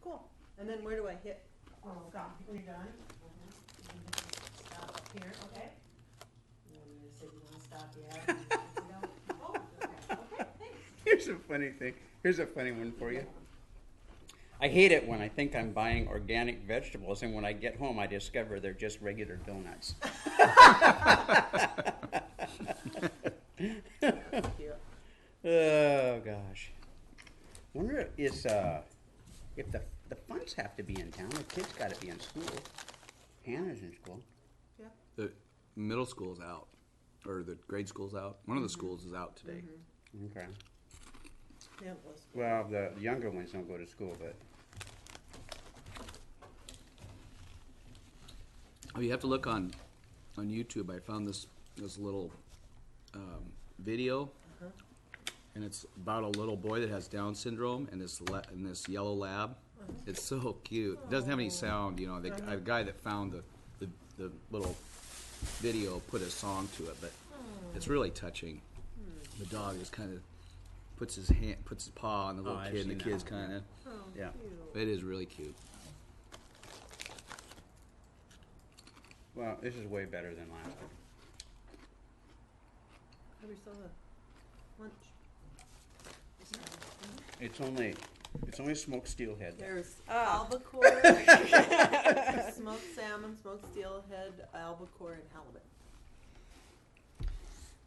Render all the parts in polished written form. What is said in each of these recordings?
Cool. And then where do I hit? Oh, stop. Are you done? Stop up here, okay? You want me to say you want to stop yet? Oh, okay, thanks. Here's a funny thing. Here's a funny one for you. I hate it when I think I'm buying organic vegetables, and when I get home, I discover they're just regular donuts. Oh gosh. Wonder if the funds have to be in town. The kids got to be in school. Hannah's in school. Yeah. The middle school's out, or the grade school's out. One of the schools is out today. Okay. Yeah, it was. Well, the younger ones don't go to school, but Oh, you have to look on YouTube. I found this little video, and it's about a little boy that has Down syndrome and this yellow lab. It's so cute. It doesn't have any sound, you know. The guy that found the little video put a song to it, but it's really touching. The dog just kind of puts his paw on the little kid, and the kid's kind of yeah. It is really cute. Well, this is way better than last time. Have we still have lunch? It's only smoked steelhead. There's albacore, smoked salmon, smoked steelhead, albacore, and halibut.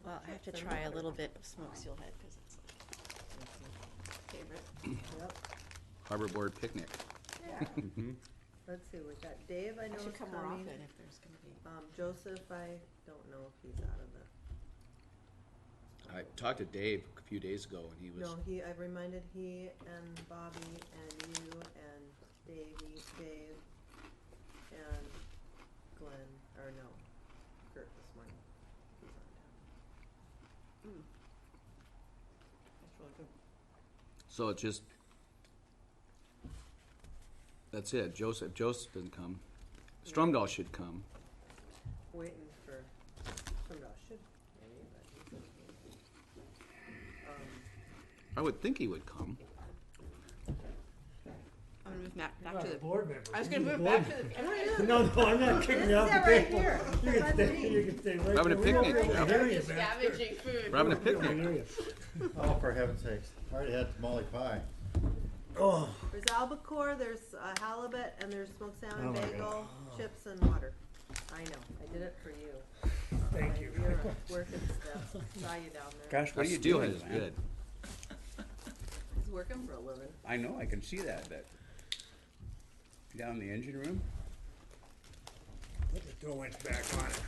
Well, I have to try a little bit of smoked steelhead because it's like favorite. Yep. Harbor Board picnic. Yeah. Let's see, we got Dave, I know I should is come more coming. often if there's going to be. Joseph, I don't know if he's out of it. I talked to Dave a few days ago, and he was. No, I reminded he and Bobby and you and Dave and Glenn, or no, Kurt this morning. He's on town. That's really good. So it's just. That's it. Joseph didn't come. Strumdahl should come. Waiting for somebody should maybe, but I would think he would come. I'm going to move back You're to not a the. board member. I was You going to need move a back board to member. the. No, I'm not kicking you off the Sit right table. here. You can stay right We're having a there. picnic, We Jeff. don't hear you, man. Scavenging food. We're having a We don't picnic. hear you. Oh, for heaven's sakes. I already had tamale pie. Oh, there's albacore, there's halibut, and there's smoked salmon, Oh my bagel, chips, and water. I know, I did it for you. thank you. You're working stuff. Saw you down there. Gosh, what That are you steelhead doing, is man? good. He's working for a living. I know, I can see that, but down in the engine room. Put the 2 inch back on it.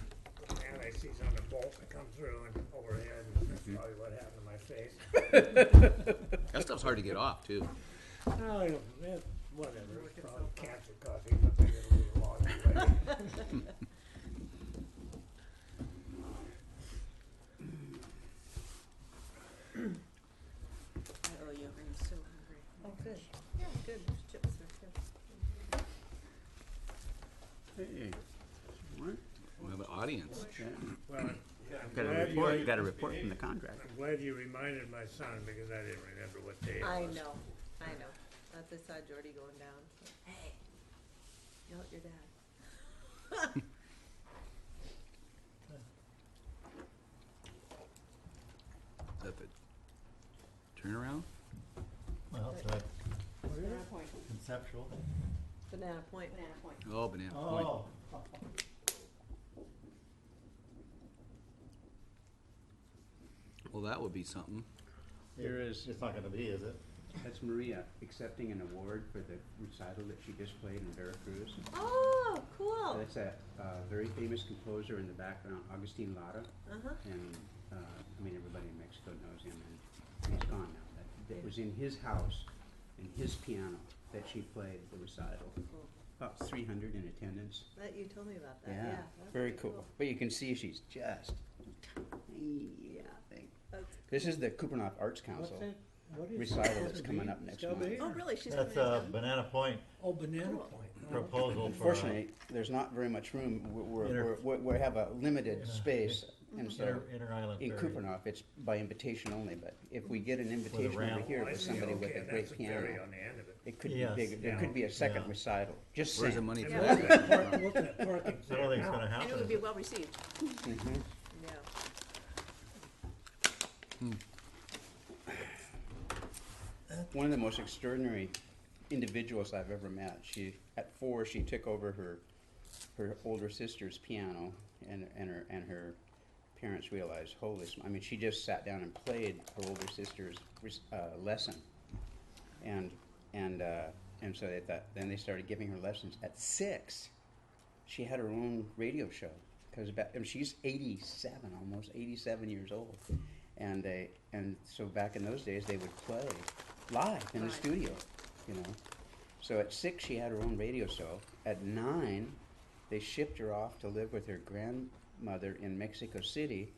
And I see some of the bolts that come through and overhead, and that's probably what happened to my face. That stuff's hard to get off too. Oh, whatever. It's probably cancer causing, but I get a little long anyway. I owe you. I'm so hungry. Oh, good. Yeah, good. There's chips there too. Hey, what? We have an audience. Yeah. Well, I'm Got a glad report. you- Got a report from the contractor. I'm glad you reminded my son because I didn't remember what day it was. I know. That's I saw Jordy going down. Hey, yell at your dad. Is that the turnaround? Well, so that's Banana Point. conceptual. Banana Point. Banana Point. Oh, Banana Point. Oh. Well, that would be something. Here is- It's not gonna be, is it? That's Maria accepting an award for the recital that she just played in Veracruz. Oh, cool. That's a very famous composer in the background, Agustin Lara, Uh-huh. and I mean everybody in Mexico knows him, and he's gone now. That was in his house, in his piano, that she played the recital. Cool. About 300 in attendance. That you told me about that. Yeah, Yeah. That's very pretty cool. But you can see she's just tiny, I think. That's This is the Kupernoff Arts Council What's that? What is recital it? that's coming up next Still month. there? Oh, really? She's That's coming a in. Banana Point Oh, Banana Cool. Point. Oh, proposal for. Unfortunately, there's not very much room. We have a limited space And so Inter-island in ferry. Kupernoff, it's by invitation only, but if we get an invitation over ramp. here Oh, I to see, somebody with okay, a that's great a piano, ferry on the end of it. it could be Yes. big, there Yeah. could be a second Yeah. recital, just Where's the saying. money And for what's that? that park, what's that parking I don't think it's there gonna now? happen. And it would be well received. Mhm. Yeah. One of the most extraordinary individuals I've ever met. At 4, she took over her older sister's piano, and her parents realized, she just sat down and played her older sister's lesson, and so they thought. Then they started giving her lessons. At 6, she had her own radio show because she's 87, almost 87 years old, and so back in those days they would play live in the Right. studio, you know. So at 6 she had her own radio show. At 9, they shipped her off to live with her grandmother in Mexico City,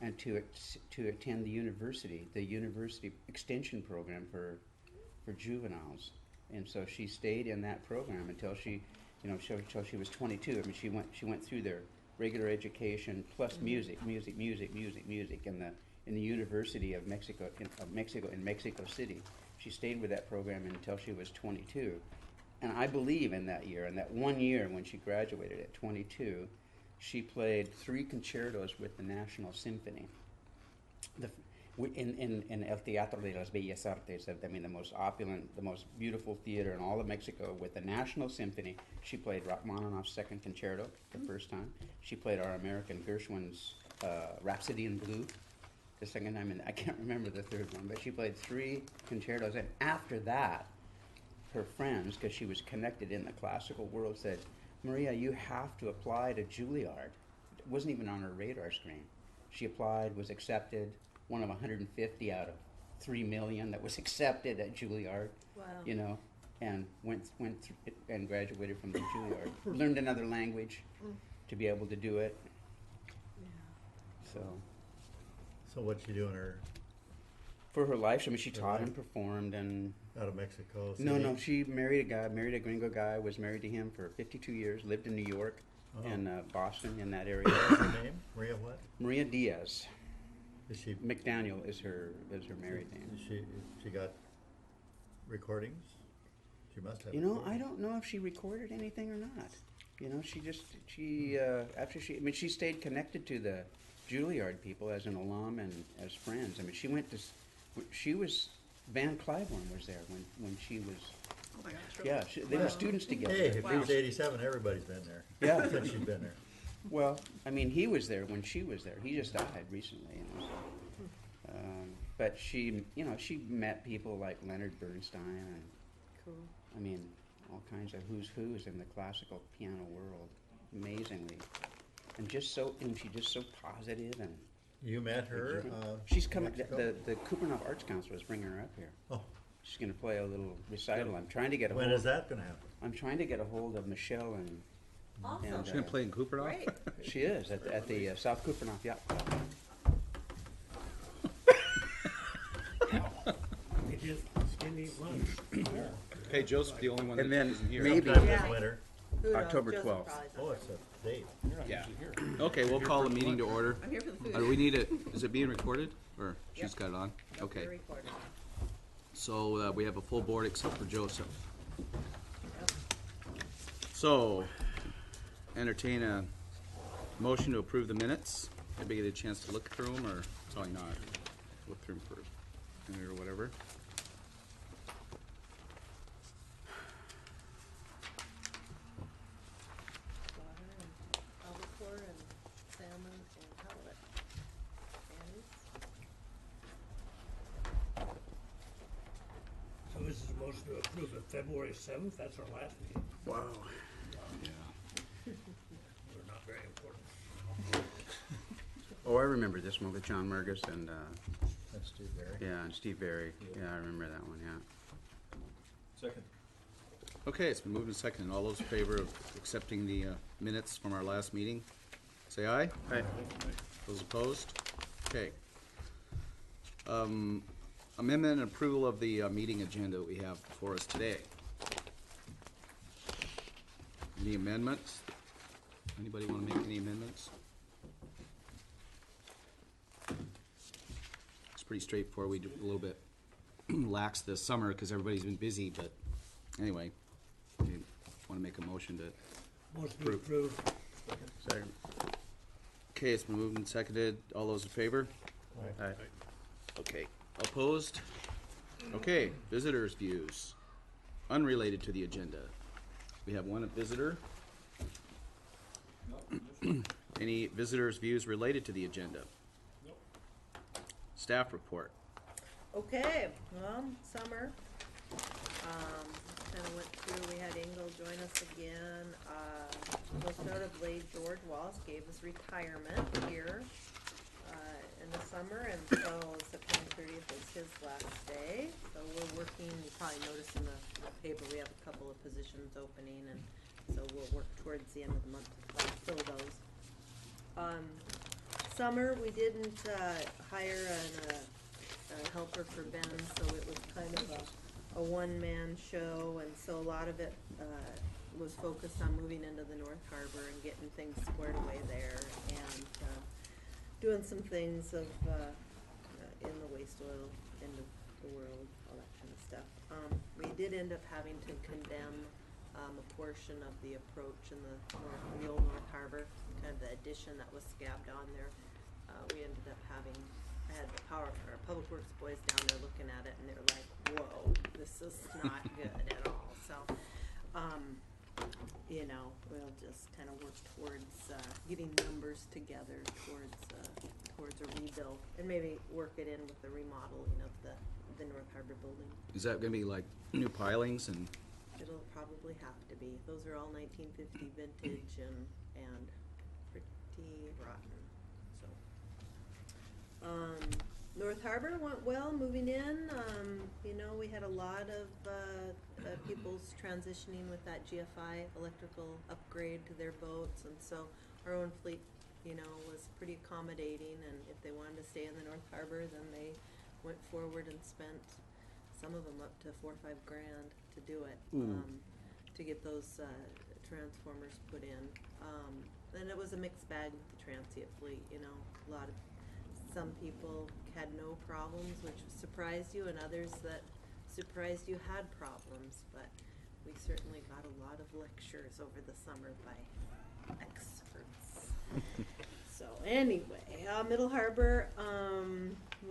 and to attend the university extension program for juveniles. And so she stayed in that program until she was 22. I mean, she went through their regular education plus music in the University of Mexico in Mexico City. She stayed with that program until she was 22. And I believe in that year, in that 1 year when she graduated at 22, she played 3 concertos with the National Symphony. In El Teatro de las Bellas Artes, the most opulent, the most beautiful theater in all of Mexico, with the National Symphony. She played Rachmaninoff's Second Concerto the first time. She played our American Gershwin's Rhapsody in Blue the second time, and I can't remember the third one, but she played 3 concertos. And after that, her friends, because she was connected in the classical world, said, "Maria, you have to apply to Juilliard." It wasn't even on her radar screen. She applied, was accepted, one of 150 out of 3 million that was accepted at Juilliard, Wow. you know, and went through it and graduated from the Juilliard. Learned another language to be able to do it. So So what'd she do in her, for her life, she taught and performed and. out of Mexico City? No, she married a gringo guy, was married to him for 52 years, lived in New York Oh. and Boston, in that area. What's her name? Maria what? Maria Diaz. Is she, McDaniel is her married name. she got recordings? She must have. You know, I recordings. don't know if she recorded anything or not. You know, after she stayed connected to the Juilliard people as an alum and as friends. I mean, she was, Van Cliburn was there when she was, Oh my gosh. yeah, they were students together. Hey, if Wow. he was 87, everybody's been there. Yeah. Since she's been there. Well, I mean, he was there when she was there. He just died recently, you know. So. But she met people like Leonard Bernstein and, Cool. I mean, all kinds of who's in the classical piano world, amazingly, and she's just so positive and. You met her? She's coming. Mexico? The Kupernoff Arts Council is bringing her up here. Oh, She's going to play a little recital. I'm trying to get a when hold. is that gonna happen? I'm trying to get a hold of Michelle and. Awesome. and, She's gonna play in Cooperdown? Great. She is at the South Kupernoff Yacht Club. We just didn't eat lunch. Hey, Joseph, the only one that And then isn't here. maybe- Sometime Yeah. this winter. Who knows? October Joseph 12th. probably Oh, knows. it's a date. Yeah. Okay, we'll call the meeting to order. I'm here for the food. We need it, is it being recorded? Or she's Yep. got it on? Yep, Okay. you're recording. So we have a full board except for Joseph. Yep. So, entertain a motion to approve the minutes. Everybody get a chance to look through them, or probably not? Look through them for a minute or whatever. Water and albacore and salmon and halibut. And So this is supposed to approve it February 7th, that's our last meeting. Wow. We're not very important. Oh, I remember this one with John Mergus and That's Steve Barry. and Steve Barry. Yeah, I remember that one. Yeah. Second. Okay, it's been moved and seconded. All those in favor of accepting the minutes from our last meeting, say aye. Aye. Those opposed? Okay. Amendment and approval of the meeting agenda that we have before us today. Any amendments? Anybody want to make any amendments? pretty straightforward. We do a little bit lax this summer because everybody's been busy, but anyway, you want to make a motion to Motion to approve. second. Okay, it's been moved and seconded. All those in favor? Aye. Okay. Opposed? Okay, visitors' views. Unrelated to the agenda. We have one visitor. Any visitors' views related to the agenda? Staff report. Okay, well, summer, kinda went through, we had Engel join us again, most notably George Wallace gave us retirement here, in the summer, and so September 30th is his last day, so we're working, you probably noticed in the paper, we have a couple of positions opening, and so we'll work towards the end of the month to fill those. Summer, we didn't, hire a helper for Ben, so it was kind of a one-man show, and so a lot of it, was focused on moving into the North Harbor and getting things squared away there, and, doing some things of, in the waste oil end of the world, all that kind of stuff. We did end up having to condemn, a portion of the approach in the old North Harbor, kind of the addition that was scabbed on there. We ended up I had the our Public Works boys down there looking at it, and they're like, whoa, this is not good at all, so, you know, we'll just kind of work towards, getting numbers together towards a rebuild, and maybe work it in with the remodeling of the North Harbor building. Is that gonna be like new pilings and? It'll probably have to be. Those are all 1950 vintage and pretty rotten, so. North Harbor went well, moving in. You know, we had a lot of people's transitioning with that GFI electrical upgrade to their boats, and so our own fleet, you know, was pretty accommodating, and if they wanted to stay in the North Harbor, then they went forward and spent some of them up to $4 or $5 grand to do it, to get those transformers put in. And it was a mixed bag with the transient fleet, you know, some people had no problems, which surprised you, and others that surprised you had problems, but we certainly got a lot of lectures over the summer by experts. So anyway, Middle Harbor,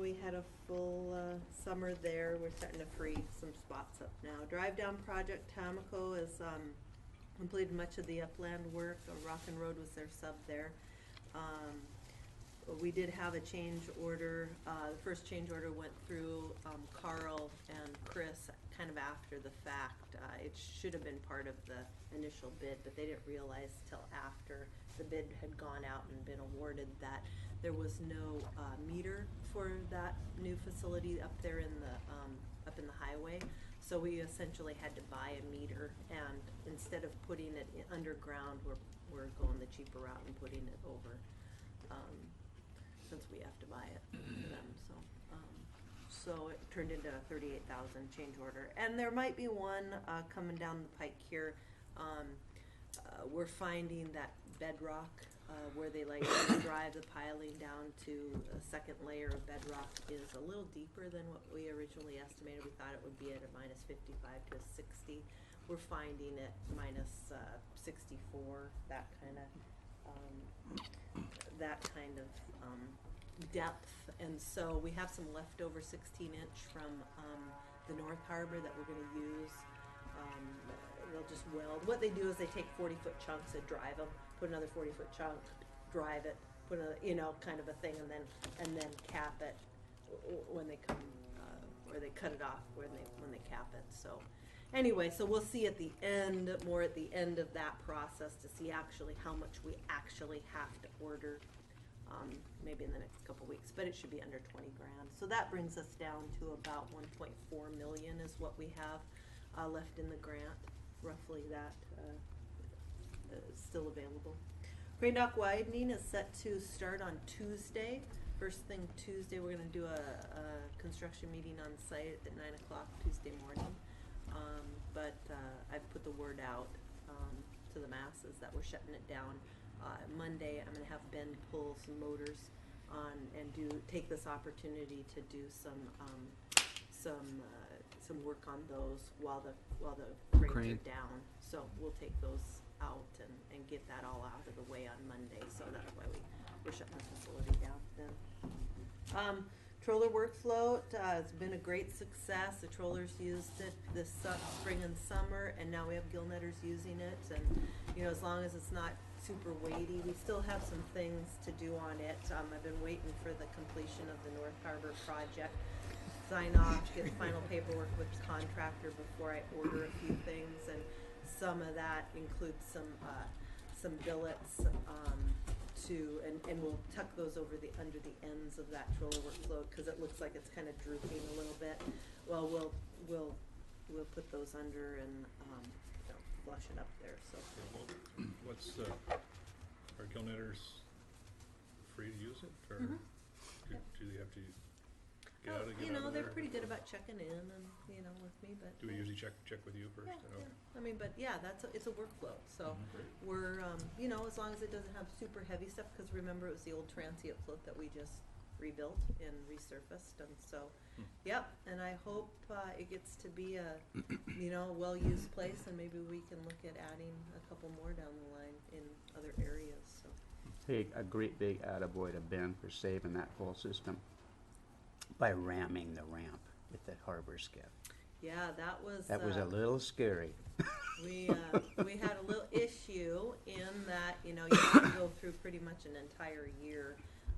we had a full summer there. We're starting to free some spots up now. Drive Down Project Tamako has completed much of the upland work. Rock and Road was their sub there. We did have a change order. The first change order went through Carl and Chris kind of after the fact. It should have been part of the initial bid, but they didn't realize till after the bid had gone out and been awarded that there was no meter for that new facility up there in the highway. So we essentially had to buy a meter, and instead of putting it underground, we're going the cheaper route and putting it over. Since we have to buy it for them, so it turned into a $38,000 change order, and there might be one coming down the pike here. We're finding that bedrock, where they like to drive the piling down to a second layer of bedrock, is a little deeper than what we originally estimated. We thought it would be at a minus 55 to 60. We're finding it minus 64, that kind of depth, and so we have some leftover 16-inch from the North Harbor that we're going to use. They'll just weld. What they do is they take 40-foot chunks and drive them, put another 40-foot chunk, drive it, put a, you know, kind of a thing, and then cap it when they come, or they cut it off when they cap it. So anyway, so we'll see at the end, more at the end of that process, to see actually how much we actually have to order, maybe in the next couple weeks, but it should be under 20 grand. So that brings us down to about 1.4 million is what we have left in the grant, roughly that is still available. Crane Dock widening is set to start on Tuesday. First thing Tuesday, we're going to do a construction meeting on site at 9 o'clock Tuesday morning. But I've put the word out to the masses that we're shutting it down. Monday, I'm going to have Ben pull some motors and take this opportunity to do some work on those while the cranes Crane. are down. So we'll take those out and get that all out of the way on Monday. So that's why we're shutting the facility down then. Troller work float, it's been a great success. The trollers used it this spring and summer, and now we have gill netters using it. And you know, as long as it's not super weighty, we still have some things to do on it. I've been waiting for the completion of the North Harbor project. Sign off, get final paperwork with the contractor before I order a few things, and some of that includes some billets and we'll tuck those under the ends of that troller work float because it looks like it's kind of drooping a little bit. Well, we'll put those under and flush it up there. So What's are gill netters free to use it, or do they have to get out of you know, they're there? pretty good about checking in and with me, but Do we usually check with you first? yeah, Okay. yeah. I mean, but yeah, it's a work float. So we're as long as it doesn't have super heavy stuff, because remember it was the old transient float that we just rebuilt and resurfaced, and so yep. And I hope it gets to be a well-used place, and maybe we can look at adding a couple more down the line in other areas. So Hey, a great big attaboy to Ben for saving that whole system by ramming the ramp with the harbor skiff. yeah, that was A little scary. we had a little issue in that you have to go through pretty much an entire year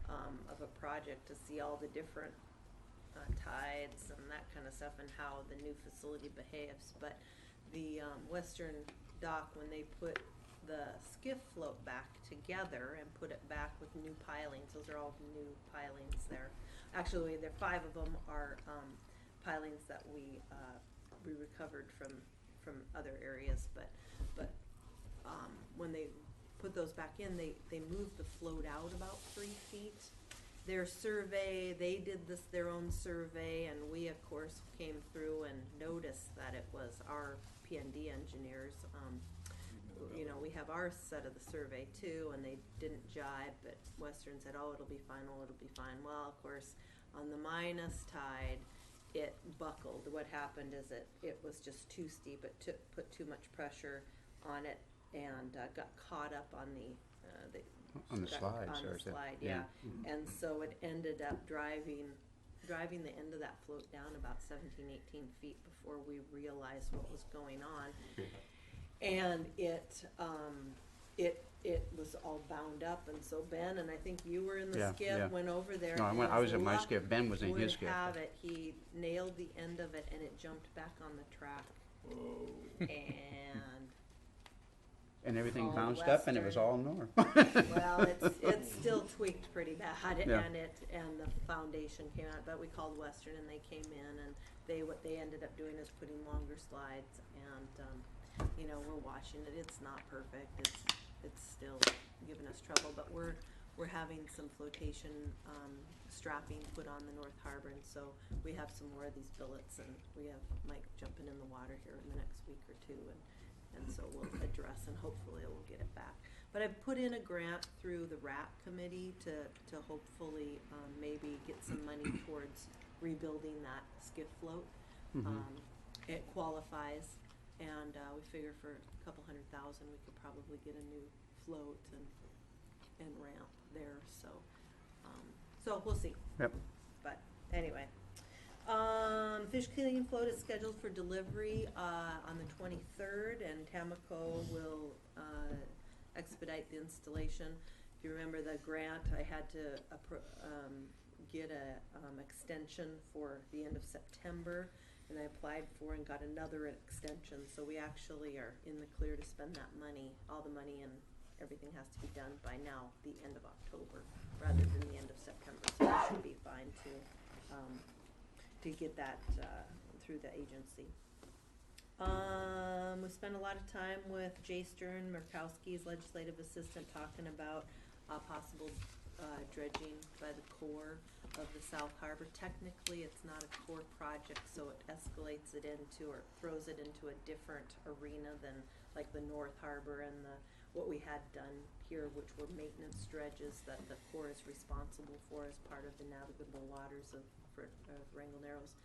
of a project to see all the different tides and that kind of stuff and how the new facility behaves. But the Western dock, when they put the skiff float back together and put it back with new pilings, those are all new pilings there. Actually, there 5 of them are pilings that we recovered from other areas, but when they put those back in, they moved the float out about 3 feet. Their survey, they did their own survey, and we of course came through and noticed that it was our P&D engineers. We have our set of the survey too, and they didn't jibe, but Western said, oh, it'll be fine, Well, of course, on the minus tide, it buckled. What happened is it was just too steep. It put too much pressure on it and got caught up on the slide, yeah. And so it ended up driving the end of that float down about 17, 18 feet before we realized what was going on. And it was all bound up, and so Ben, and I think you were in the skiff, went over there. No, and I was in my luck skiff. Ben was in his skiff. would have it, he nailed the end of it, and it jumped back on the track. Whoa. And everything All bounced up, and it was Western. all north. Well, it's still tweaked pretty bad, Yeah. and the foundation came out. But we called Western, and they came in, and what they ended up doing is putting longer slides, and we're watching it. It's not perfect. It's still giving us trouble, but we're having some flotation strapping put on the North Harbor, and so we have some more of these billets, and we have Mike jumping in the water here in the next week or two, and so we'll address, and hopefully we'll get it back. But I've put in a grant through the RAC committee to hopefully maybe get some money towards rebuilding that skiff float. It qualifies, and we figure for a couple $100,000 we could probably get a new float and ramp there. So we'll see. Yep. But anyway. Fish cleaning float is scheduled for delivery on the 23rd, and Tamako will expedite the installation. If you remember the grant, I had to get a extension for the end of September, and I applied for and got another extension. So we actually are in the clear to spend that money. All the money and everything has to be done by now, the end of October, rather than the end of September. So it should be fine to get that through the agency. We spent a lot of time with Jay Stern, Murkowski's legislative assistant, talking about possible dredging by the Corps of the South Harbor. Technically, it's not a Corps project, so it throws it into a different arena than like the North Harbor and the what we had done here, which were maintenance dredges that the Corps is responsible for as part of the navigable waters of Wrangell Narrows.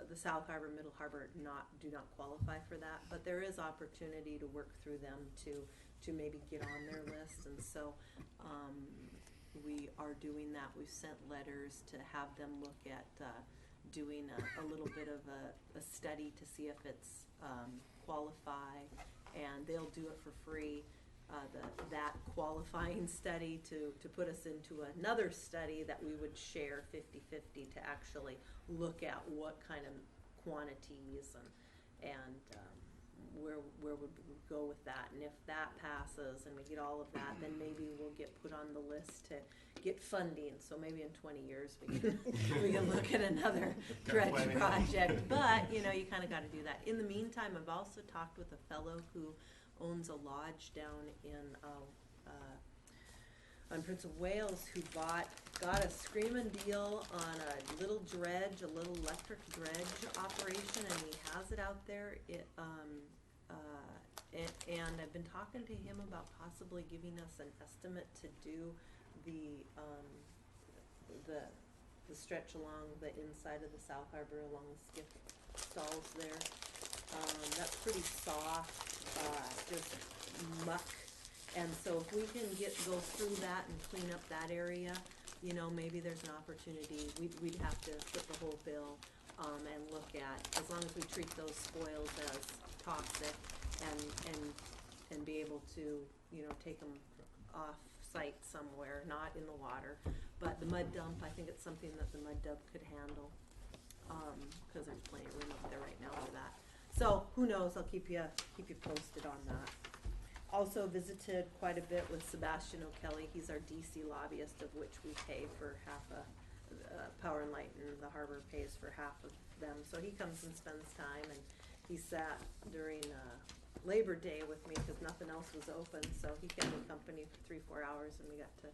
The South Harbor, Middle Harbor do not qualify for that, but there is opportunity to work through them to maybe get on their list, and so we are doing that. We've sent letters to have them look at doing a little bit of a study to see if it's qualify, and they'll do it for free. That qualifying study to put us into another study that we would share 50-50 to actually look at what kind of quantities and where would we go with that. And if that passes and we get all of that, then maybe we'll get put on the list to get funding. So maybe in 20 years we can look at another dredge project. But you kind of got to do that. In the meantime, I've also talked with a fellow who owns a lodge down on Prince of Wales, who got a screaming deal on a little dredge, a little electric dredge operation, and he has it out there. And I've been talking to him about possibly giving us an estimate to do the stretch along the inside of the South Harbor, along the skiff stalls there. That's pretty soft, just muck. And so if we can go through that and clean up that area, maybe there's an opportunity. We'd have to foot the whole bill and look at, as long as we treat those spoils as toxic and be able to, take them off site somewhere, not in the water. But the mud dump, I think it's something that the mud dump could handle, because there's plenty of room up there right now for that. So who knows? I'll keep you posted on that. Also visited quite a bit with Sebastian O'Kelly. He's our DC lobbyist, of which we pay for half Power and Light, and the harbor pays for half of them. So he comes and spends time, and he sat during Labor Day with me because nothing else was open. So he kept me company for 3-4 hours, and we got to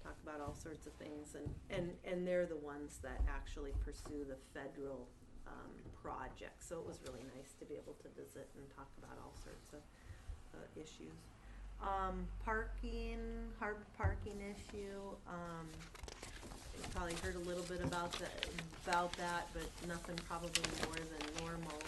talk about all sorts of things. And they're the ones that actually pursue the federal project. So it was really nice to be able to visit and talk about all sorts of issues. Parking, harbor parking issue. You probably heard a little bit about that, but nothing probably more than normal.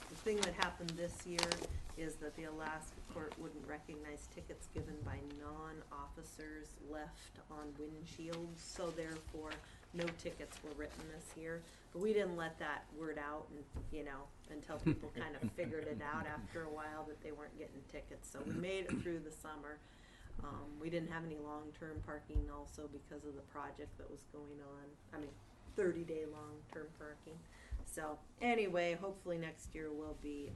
The thing that happened this year is that the Alaska court wouldn't recognize tickets given by non-officers left on windshields, so therefore no tickets were written this year. But we didn't let that word out, and until people kind of figured it out after a while that they weren't getting tickets. So we made it through the summer. We didn't have any long-term parking also because of the project that was going on. 30-day long-term parking. So anyway, hopefully next year will be,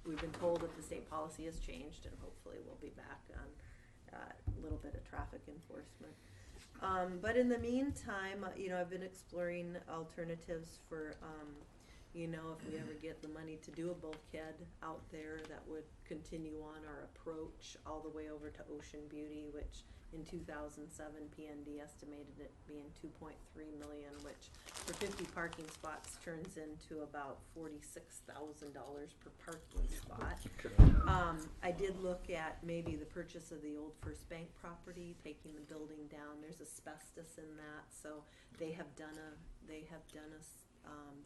we've been told that the state policy has changed, and hopefully we'll be back on a little bit of traffic enforcement. But in the meantime, I've been exploring alternatives for, if we ever get the money to do a bulkhead out there that would continue on our approach all the way over to Ocean Beauty, which in 2007 PND estimated it being $2.3 million, which for 50 parking spots turns into about $46,000 per parking spot. I did look at maybe the purchase of the old First Bank property, taking the building down. There's asbestos in that, so they have done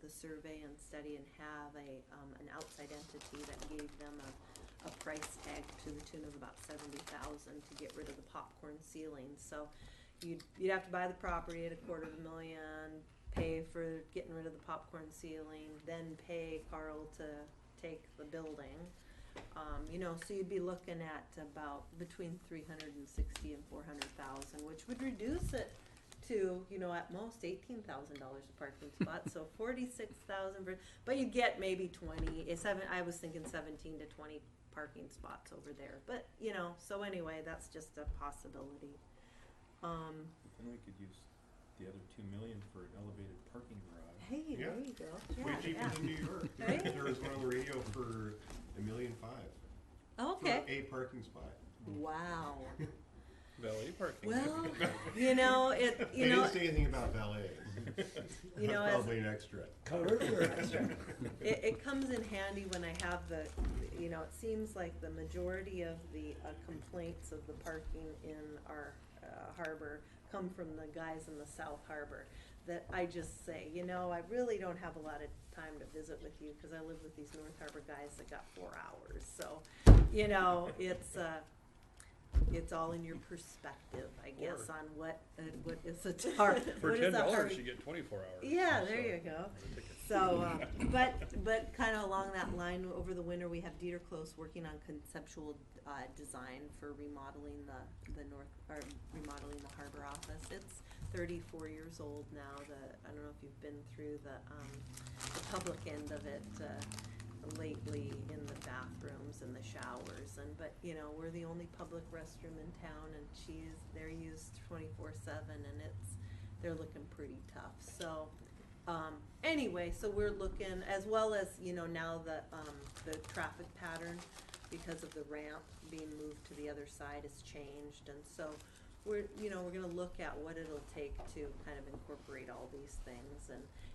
the survey and study and have an outside entity that gave them a price tag to the tune of about $70,000 to get rid of the popcorn ceiling. So you'd have to buy the property at $250,000, pay for getting rid of the popcorn ceiling, then pay Carl to take the building. So you'd be looking at about between $360,000 and $400,000, which would reduce it to, at most $18,000 a parking spot. So $46,000, but you get maybe 20. I was thinking 17 to 20 parking spots over there. But so anyway, that's just a possibility. Then we could use the other $2 million for an elevated parking garage. Hey, Yeah. there you go. It's way cheaper than New York. Right? There was one on the radio for $1.5 million Okay. for a parking spot. Wow. Valet parking. Well, you know, it, They you know, didn't say anything about valet. you know, That's as, probably an extra. Covered or extra? it comes in handy when I have the, you know, it seems like the majority of the complaints of the parking in our harbor come from the guys in the South Harbor. That I just say, you know, I really don't have a lot of time to visit with you because I live with these North Harbor guys that got 4 hours. So, you know, it's all in your perspective, I guess, Or- on what is a tar. For what is a harbor- $10, you get 24 hours. Yeah, there So, you go. the ticket. So, but kind of along that line, over the winter, we have Dieter Close working on conceptual design for remodeling the north, or remodeling the harbor office. It's 34 years old now. I don't know if you've been through the public end of it lately in the bathrooms and the showers, but you know, we're the only public restroom in town, and they're used 24/7, and they're looking pretty tough. So. Anyway, so we're looking, as well as, you know, now the traffic pattern, because of the ramp being moved to the other side, has changed, and so we're gonna look at what it'll take to kind of incorporate all these things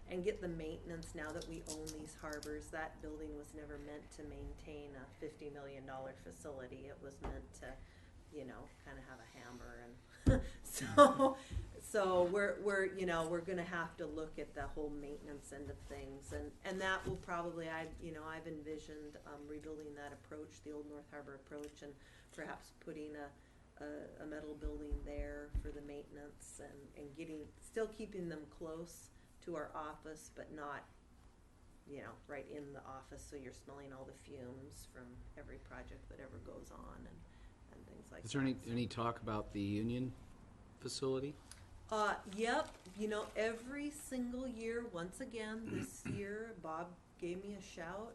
and get the maintenance. Now that we own these harbors, that building was never meant to maintain a $50 million facility. It was meant to, you know, kind of have a hammer, and so we're gonna have to look at the whole maintenance end of things, and that will probably, I've envisioned rebuilding that approach, the old North Harbor approach, and perhaps putting a metal building there for the maintenance, and still keeping them close to our office, but not, you know, right in the office, so you're smelling all the fumes from every project that ever goes on, and things like that. Is there any talk about the union facility? Yep, you know, every single year, once again, this year, Bob gave me a shout,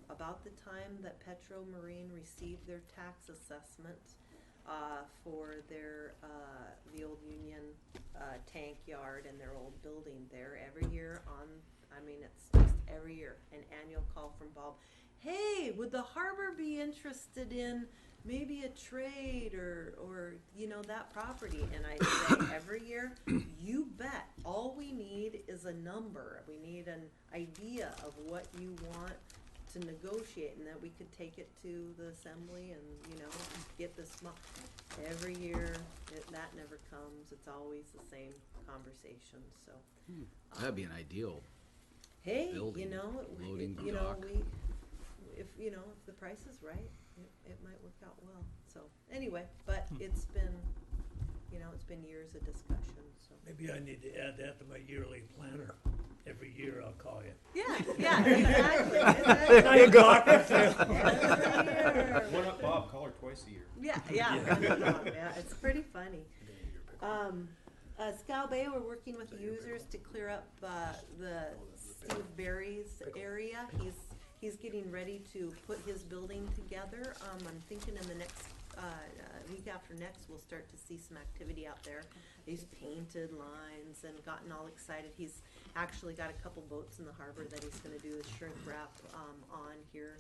about the time that Petro Marine received their tax assessment, for their, the old Union, tank yard and their old building there. Every year it's just every year, an annual call from Bob. Hey, would the harbor be interested in maybe a trade or you know, that property? And I say every year, you bet. All we need is a number. We need an idea of what you want to negotiate, and that we could take it to the assembly and, you know, get this every year. That never comes. It's always the same conversation. So That'd be an ideal. hey, Building, you know, loading you know, dock. if the price is right, it might work out well. So anyway, but it's been years of discussion. So Maybe I need to add that to my yearly planner. Every year I'll call you. yeah, exactly. Now you got it. Every year. One up Bob, call her twice a year. Yeah, it's pretty funny. Scow Bay, we're working with the users to clear up the Steve Berry's area. He's getting ready to put his building together. I'm thinking in the next week after next, we'll start to see some activity out there. He's painted lines and gotten all excited. He's actually got a couple boats in the harbor that he's going to do the shrink wrap on here.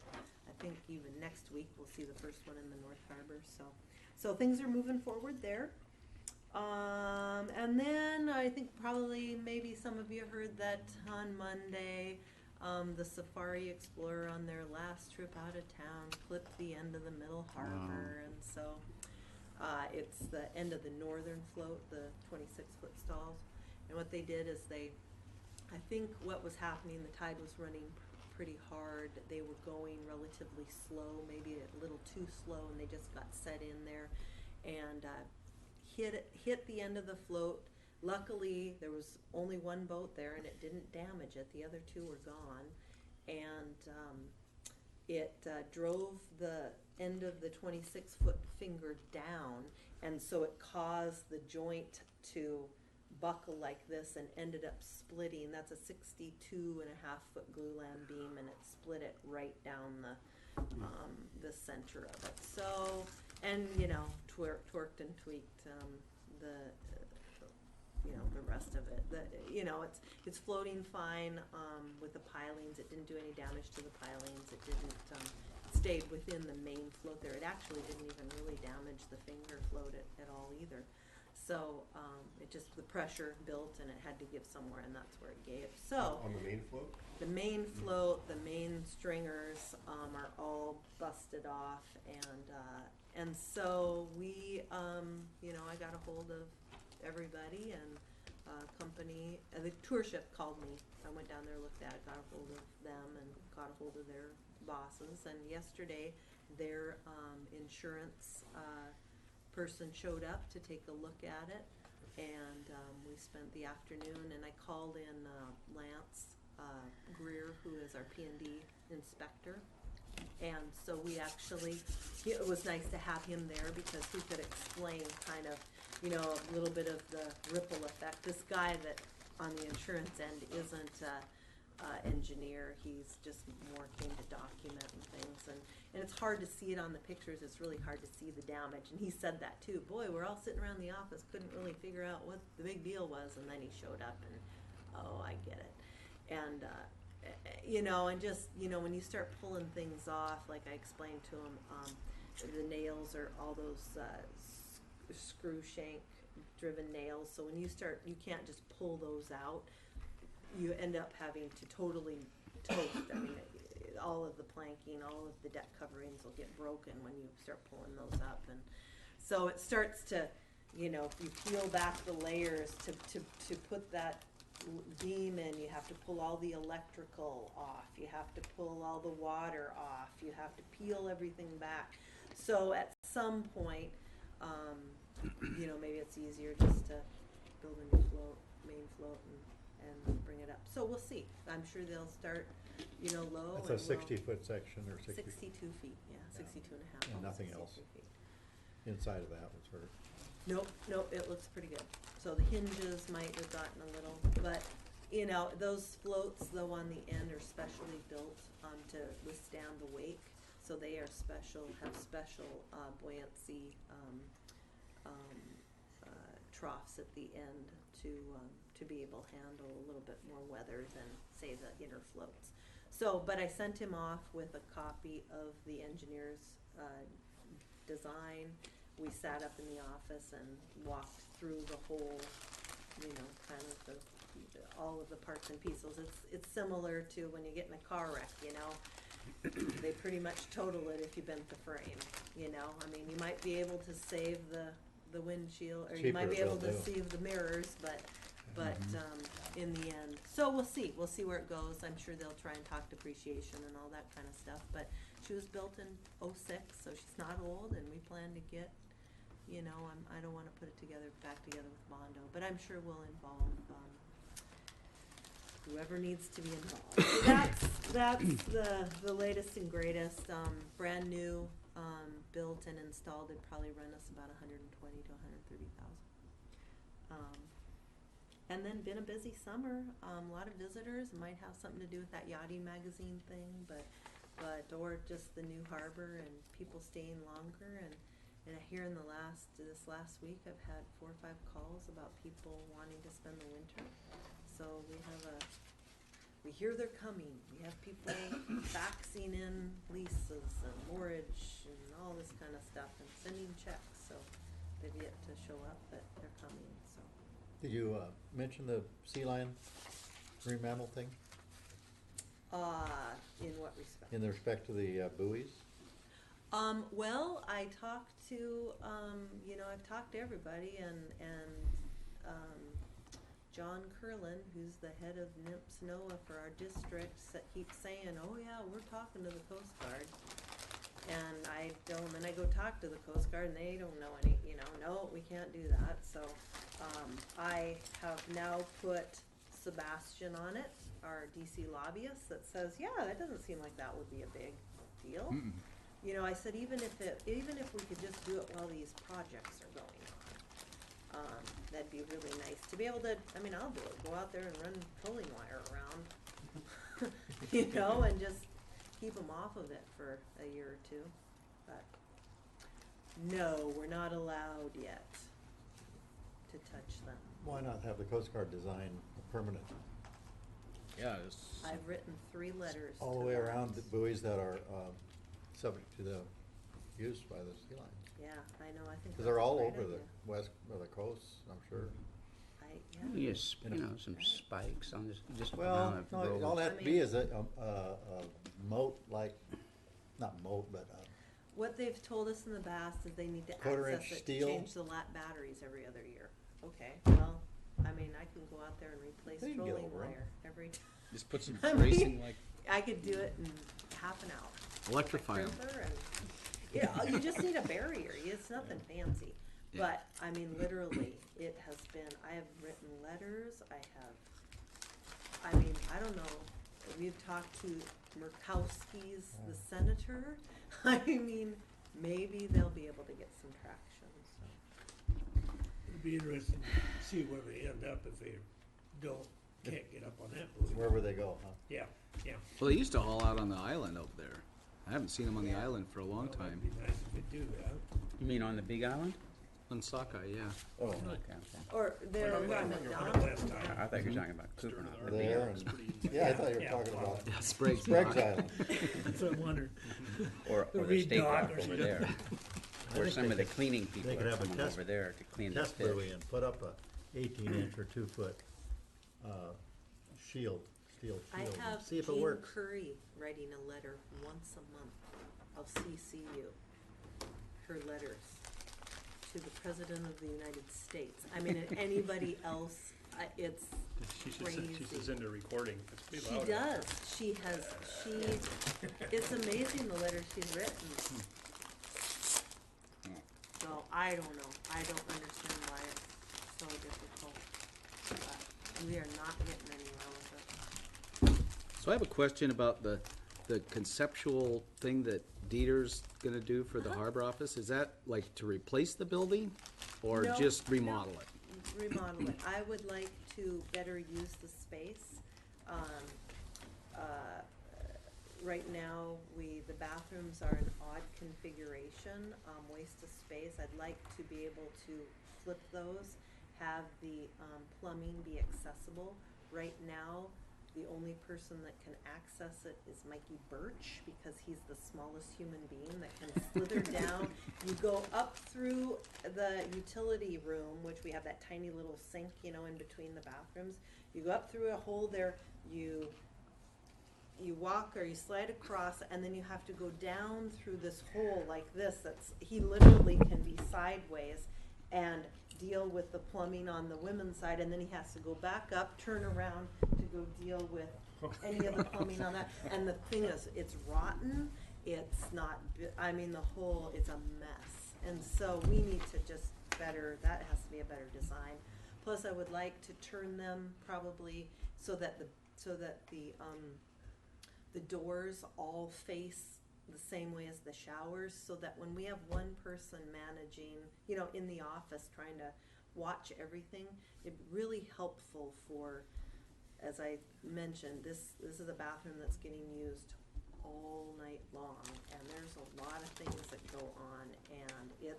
I think even next week we'll see the first one in the North Harbor. So things are moving forward there. And then I think probably maybe some of you heard that on Monday, the Safari Explorer on their last trip out of town clipped the end of the middle harbor. And so it's the end of the northern float, the 26-foot stalls. And what they did is I think what was happening, the tide was running pretty hard. They were going relatively slow, maybe a little too slow, and they just got set in there and hit the end of the float. Luckily, there was only one boat there, and it didn't damage it. The other two were gone, and it drove the end of the 26-foot finger down, and so it caused the joint to buckle like this and ended up splitting. That's a 62.5-foot glulam beam, and it split it right down the center of it. So, and you know, twerked and tweaked. the rest of it. It's floating fine, with the pilings. It didn't do any damage to the pilings. It didn't, stayed within the main float there. It actually didn't even really damage the finger float at all either. So, it just, the pressure built and it had to give somewhere, and that's where it gave. So, On the main float? the main float, the main stringers, are all busted off, and so we, I got a hold of everybody, and, company, the tour ship called me. I went down there, looked at it, got a hold of them, and got a hold of their bosses, and yesterday, their, insurance, person showed up to take a look at it, and, we spent the afternoon, and I called in, Lance, Greer, who is our P&D inspector. And so we actually, it was nice to have him there because he could explain kind of, a little bit of the ripple effect. This guy that on the insurance end isn't a engineer, he's just more came to document and things. And it's hard to see it on the pictures, it's really hard to see the damage. And he said that too. Boy, we're all sitting around the office, couldn't really figure out what the big deal was. And then he showed up and, oh, I get it. And, and just, when you start pulling things off, like I explained to him, the nails are all those screw shank driven nails. So when you start, you can't just pull those out. You end up having to totally toast. I mean, all of the planking, all of the deck coverings will get broken when you start pulling those up. And so it starts to, you peel back the layers to put that beam in, you have to pull all the electrical off, you have to pull all the water off, you have to peel everything back. So at some point, maybe it's easier just to build a new main float and bring it up. So we'll see. I'm sure they'll start, low. It's a 60-foot section or 60 62 feet, yeah, 62 and a half. And nothing 62 else. feet. inside of that was hurt. Nope, it looks pretty good. So the hinges might have gotten a little, but, those floats though on the end are specially built, to withstand the wake. So they are have special, buoyancy, troughs at the end to be able to handle a little bit more weather than, say, the inner floats. So, but I sent him off with a copy of the engineer's, design. We sat up in the office and walked through the whole, kind of all of the parts and pieces. It's similar to when you get in a car wreck, they pretty much total it if you bent the frame, I mean, you might be able to save the windshield, or you might be able to save the mirrors, but in the end, so we'll see where it goes. I'm sure they'll try and talk depreciation and all that kind of stuff, but she was built in '06, so she's not old, and we plan to get, I don't want to put it back together with Bondo, but I'm sure we'll involve whoever needs to be involved. So that's the latest and greatest. Brand new, built and installed. It'd probably run us about $120,000 to $130,000. And then been a busy summer. A lot of visitors. Might have something to do with that yachting magazine thing, or just the new harbor and people staying longer. And here in this last week, I've had 4 or 5 calls about people wanting to spend the winter. So we hear they're coming. We have people faxing in leases and mortgage and all this kind of stuff and sending checks. So they've yet to show up, but they're coming. So. Did you mention the sea lion remodel thing? In what respect? In respect to the buoys? Well, I talked to, I've talked to everybody, and John Curlin, who's the head of NIPS NOAA for our district, keeps saying, oh yeah, we're talking to the Coast Guard. And I go talk to the Coast Guard, and they don't know any, no, we can't do that. So, I have now put Sebastian on it, our DC lobbyist, that says, yeah, that doesn't seem like that would be a big deal. Mm-mm. I said, even if we could just do it while these projects are going on, that'd be really nice to be able to. I mean, I'll do it. Go out there and run pulling wire around, and just keep them off of it for a year or two. But no, we're not allowed yet to touch them. Why not have the Coast Guard design permanent? Yeah, I've written 3 letters. All to the way that. around the buoys that are subject to the use by the sea lion. Yeah, I know, I think. Because they're that's a all great over the idea. west, or the coast, I'm sure. Yes, you know, some spikes on this, just Well, around the no, road. all that I to be mean- is a moat, like, not moat, but What they've told us in the past is they need to Quarter-inch access it to steel. change the batteries every other year. Okay, well, I mean, I can go out there and replace You can get trolling over 'em. wire every time. just put some I mean, bracing, like I could do it in half an hour. electrify them. Crimper and, yeah, you just need a barrier, it's nothing fancy. Yeah. But, I mean, literally, it has been, I have written letters, I mean, I don't know, we've talked to Murkowski's, the senator. I mean, maybe they'll be able to get some traction, so. It'd be interesting to see where they end up if they can't get up on that buoy. wherever they go, huh? Yeah, yeah. Well, they used to haul out on the island out there. I haven't seen them on the Yeah. island for a long Well, time. It'd be nice if they do that. You mean on the Big Island? On Sockeye, yeah. Oh, okay, okay. Or they're Well, over on on the McDonald. west side. I thought you were talking about Cooper, Stern not of the the Big There Island. It's pretty and, yeah, I thought you were Yeah, talking well, about Yeah, Sprague's. Sprague's Dock. Island. That's what I wondered. Or the Reed state Dock dock or over something. there, where think some they of the could- cleaning people they could are have a coming test- over there to clean the Test fish. buoy and put up a 18-inch or 2-foot shield, steel I shield, have and see if it Jean works. Curry writing a letter once a month. I'll CC you. Her letters to the President of the United States. I mean, and anybody else, it's She's crazy. into recording. It's pretty She loud. does. It's amazing the letters she's written. So I don't know. I don't understand why it's so difficult. But we are not getting anywhere with it. So I have a question about the conceptual thing that Dieter's gonna do for the harbor office. Is that like to replace the building or No, just no. remodel it? Remodel it. I would like to better use the space. Right now, the bathrooms are an odd configuration, waste of space. I'd like to be able to flip those, have the plumbing be accessible. Right now, the only person that can access it is Mikey Birch, because he's the smallest human being that can slither down. You go up through the utility room, which we have that tiny little sink, you know, in between the bathrooms. You go up through a hole there, you walk or you slide across, and then you have to go down through this hole like this. He literally can be sideways and deal with the plumbing on the women's side, and then he has to go back up, turn around to go deal with any of the plumbing on that. And the thing is, it's rotten. It's not. I mean, it's a mess. And so we need to just that has to be a better design. Plus, I would like to turn them probably so that the doors all face the same way as the showers, so that when we have one person managing, you know, in the office trying to watch everything, it's really helpful for, as I mentioned, this is a bathroom that's getting used all night long, and there's a lot of things that go on, and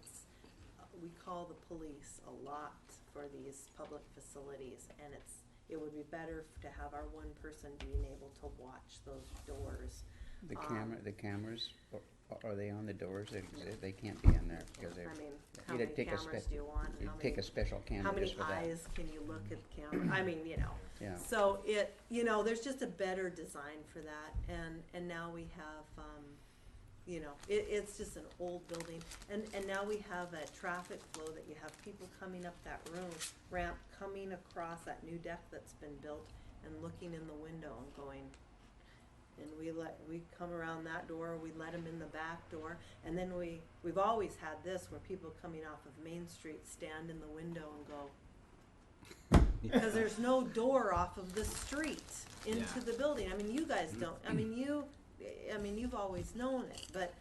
we call the police a lot for these public facilities, and it would be better to have our one person being able to watch those doors. The cameras, are they on the doors? They can't be in there because they're. I mean, how You'd many take a cameras spe- do you want? and You'd how take many- a special How camera many just for that. eyes can you look at the camera? I mean, you know. Yeah. So there's just a better design for that, and now we have, it's just an old building, and now we have a traffic flow that you have people coming up that ramp, coming across that new deck that's been built, and looking in the window and going, and we come around that door, we let them in the back door, and then we've always had this where people coming off of Main Street stand in the window and go, because there's no door off of the street into the building. I mean, you guys don't. I mean, you've always known it, but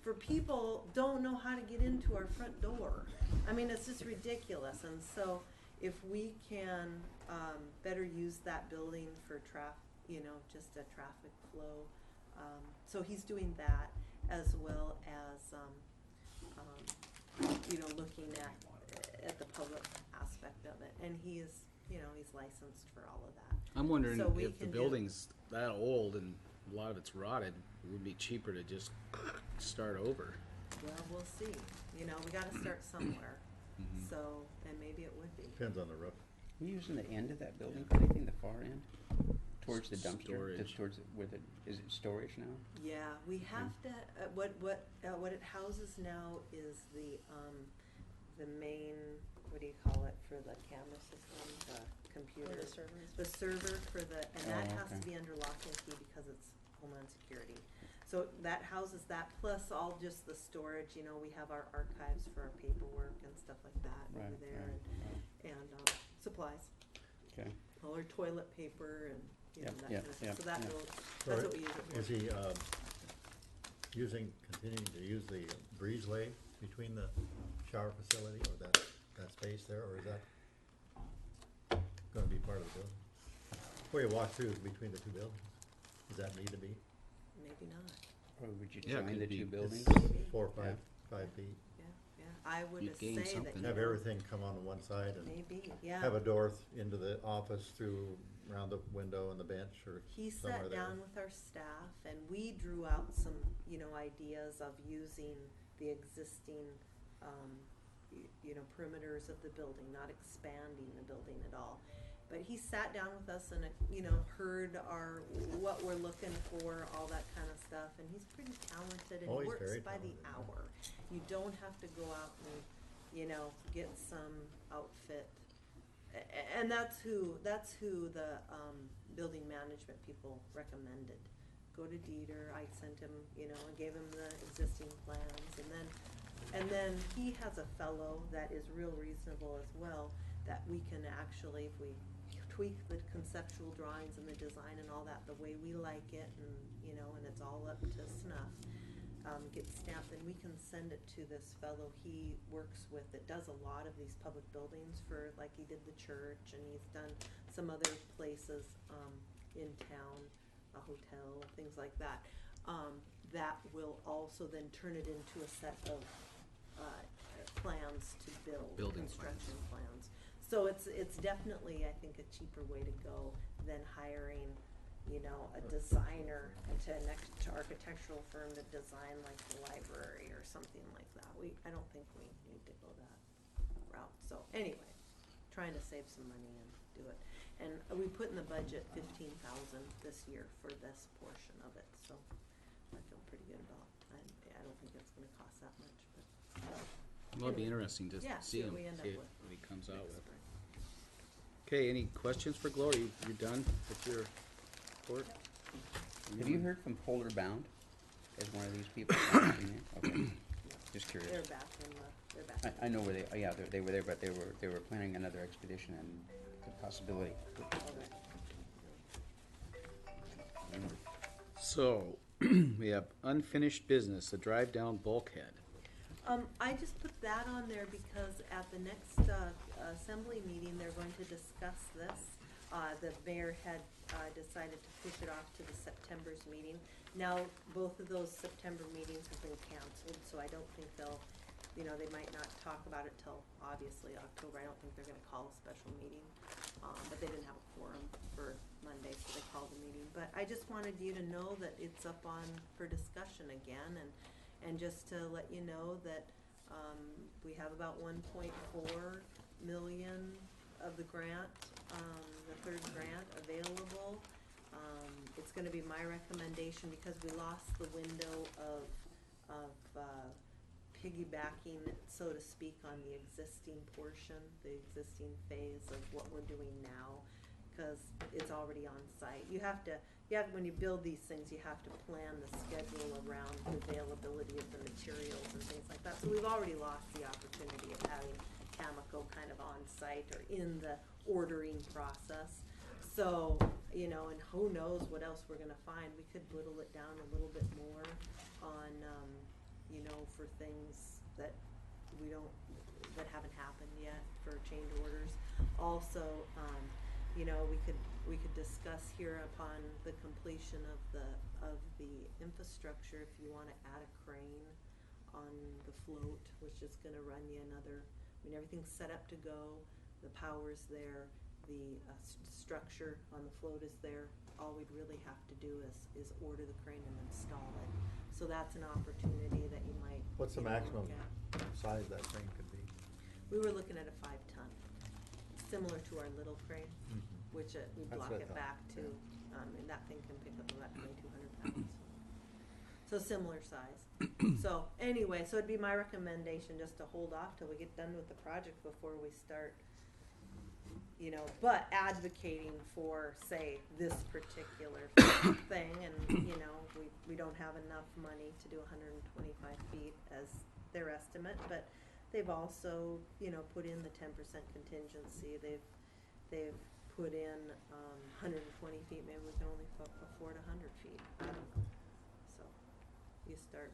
for people don't know how to get into our front door. I mean, it's just ridiculous. And so, if we can better use that building for just a traffic flow. So he's doing that, as well as looking at at the public aspect of it, and he's, you know, he's licensed for all of that. I'm wondering So we if the can do- building's that old and a lot of it's rotted, it would be cheaper to just start over. Well, we'll see, you know, we gotta start somewhere, Mhm. so, and maybe it would be. Depends on the roof. Are you using the end of that building for anything, the far end? Towards the dumpster? Storage. Just towards, is it storage now? Yeah, we have to, what it houses now is the main, what do you call it, for the camera system, the computer? the servers. The server for the, and that Oh, has to okay. be under lock and key because it's Homeland Security. So that houses that, plus all just the storage, you know, we have our archives for our paperwork and stuff like that over Right, there, right, and supplies, Okay. all our toilet paper and, you know, Yep, that yep, kind of stuff. yep, So that yep. goes, So that's what we use it for. Is he continuing to use the breezeway between the shower facility or that space there, or is that gonna be part of the building? Where you walk through is between the two buildings. Does that need to be? Maybe not. Or would you Yeah, it join could the be- two It's buildings? 4 or 5 feet. Yeah, yeah, I would You'd say gain that, something. you Have know, everything come on one side and maybe, yeah. have a door into the office through, around the window and the bench or He somewhere sat there. down with our staff and we drew out some, you know, ideas of using the existing, you know, perimeters of the building, not expanding the building at all. But he sat down with us and, you know, heard what we're looking for, all that kind of stuff, and he's pretty talented and Oh, he he's works very by the talented, yeah. hour. You don't have to go out and, you know, get some outfit. And that's who the, building management people recommended. Go to Dieter, I sent him, you know, and gave him the existing plans, and then he has a fellow that is real reasonable as well, that we can actually, if we tweak the conceptual drawings and the design and all that the way we like it, and, you know, and it's all up to snuff, get stamped, and we can send it to this fellow he works with that does a lot of these public buildings for, like he did the church, and he's done some other places, in town, a hotel, things like that. That will also then turn it into a set of, plans to build, Building construction plans. So it's definitely, I think, a cheaper way to go than hiring, you know, a designer to an architectural firm to design like the library or something like that. I don't think we need to go that route. So anyway, trying to save some money and do it. And we put in the budget 15,000 this year for this portion of it, so I feel pretty good about. I don't think it's gonna cost that much, but. Well, it'd be interesting to Yeah, see see what him, we end up see with what he comes out next with. spring. Okay, any questions for Gloria? You done with your report? Have you heard from Polar Bound as one of these people? Okay, just curious. They're back in they're back. I know where they were there, but they were planning another expedition and the possibility. So, we have unfinished business, the drive down bulkhead. I just put that on there because at the next, assembly meeting, they're going to discuss this. The mayor had, decided to push it off to the September's meeting. Now, both of those September meetings have been canceled, so I don't think they'll, you know, they might not talk about it till obviously October. I don't think they're gonna call a special meeting. But they didn't have a quorum for Monday, so they called the meeting. But I just wanted you to know that it's up on for discussion again, and just to let you know that, we have about 1.4 million of the grant, the third grant available. It's gonna be my recommendation because we lost the window of piggybacking, so to speak, on the existing portion, the existing phase of what we're doing now, cause it's already on site. You have, when you build these things, you have to plan the schedule around the availability of the materials and things like that. So we've already lost the opportunity of having Cameco kind of on site or in the ordering process. So, you know, and who knows what else we're gonna find. We could whittle it down a little bit more on, you know, for things that that haven't happened yet, for change orders. Also, you know, we could discuss here upon the completion of the infrastructure, if you wanna add a crane on the float, which is gonna run you another I mean, everything's set up to go, the power's there, the structure on the float is there. All we'd really have to do is order the crane and install it. So that's an opportunity that you might. What's the you know, maximum look at. size that crane could be? We were looking at a 5-ton, similar to our little crane, which we That's block what I it thought, back to, and that thing can pick up about 2,200 pounds. So similar size. So anyway, so it'd be my recommendation just to hold off till we get done with the project before we start, you know, but advocating for, say, this particular thing, and, you know, we don't have enough money to do 125 feet as their estimate, but they've also, you know, put in the 10% contingency. They've put in 120 feet. Maybe we can only afford 100 feet. I don't know. So you start.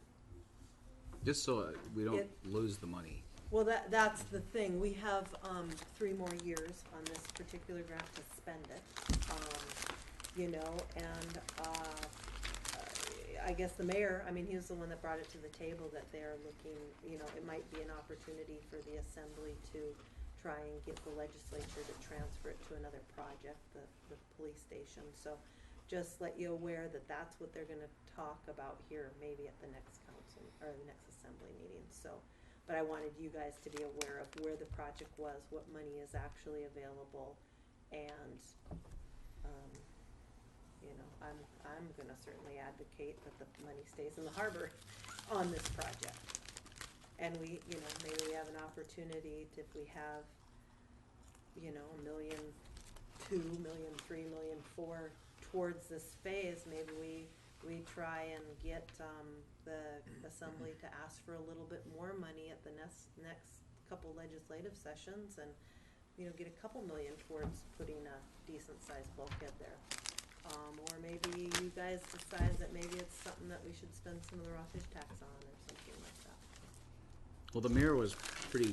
Just so we don't It- lose the money. Well, that's the thing. We have 3 more years on this particular grant to spend it. You know, and I guess the mayor, I mean, he was the one that brought it to the table that they're looking, you know, it might be an opportunity for the assembly to try and get the legislature to transfer it to another project, the police station. So just let you aware that that's what they're gonna talk about here, maybe at the next council, or the next assembly meeting, so. But I wanted you guys to be aware of where the project was, what money is actually available, and, you know, I'm gonna certainly advocate that the money stays in the harbor on this project. And we, you know, maybe we have an opportunity to, if we have, you know, $1,200,000, $1,300,000, $1,400,000 towards this phase, maybe we try and get, the assembly to ask for a little bit more money at the next couple legislative sessions, and, you know, get a couple million towards putting a decent sized bulkhead there. Or maybe you guys decide that maybe it's something that we should spend some of the raw fish tax on, or something like that. Well, the mayor was pretty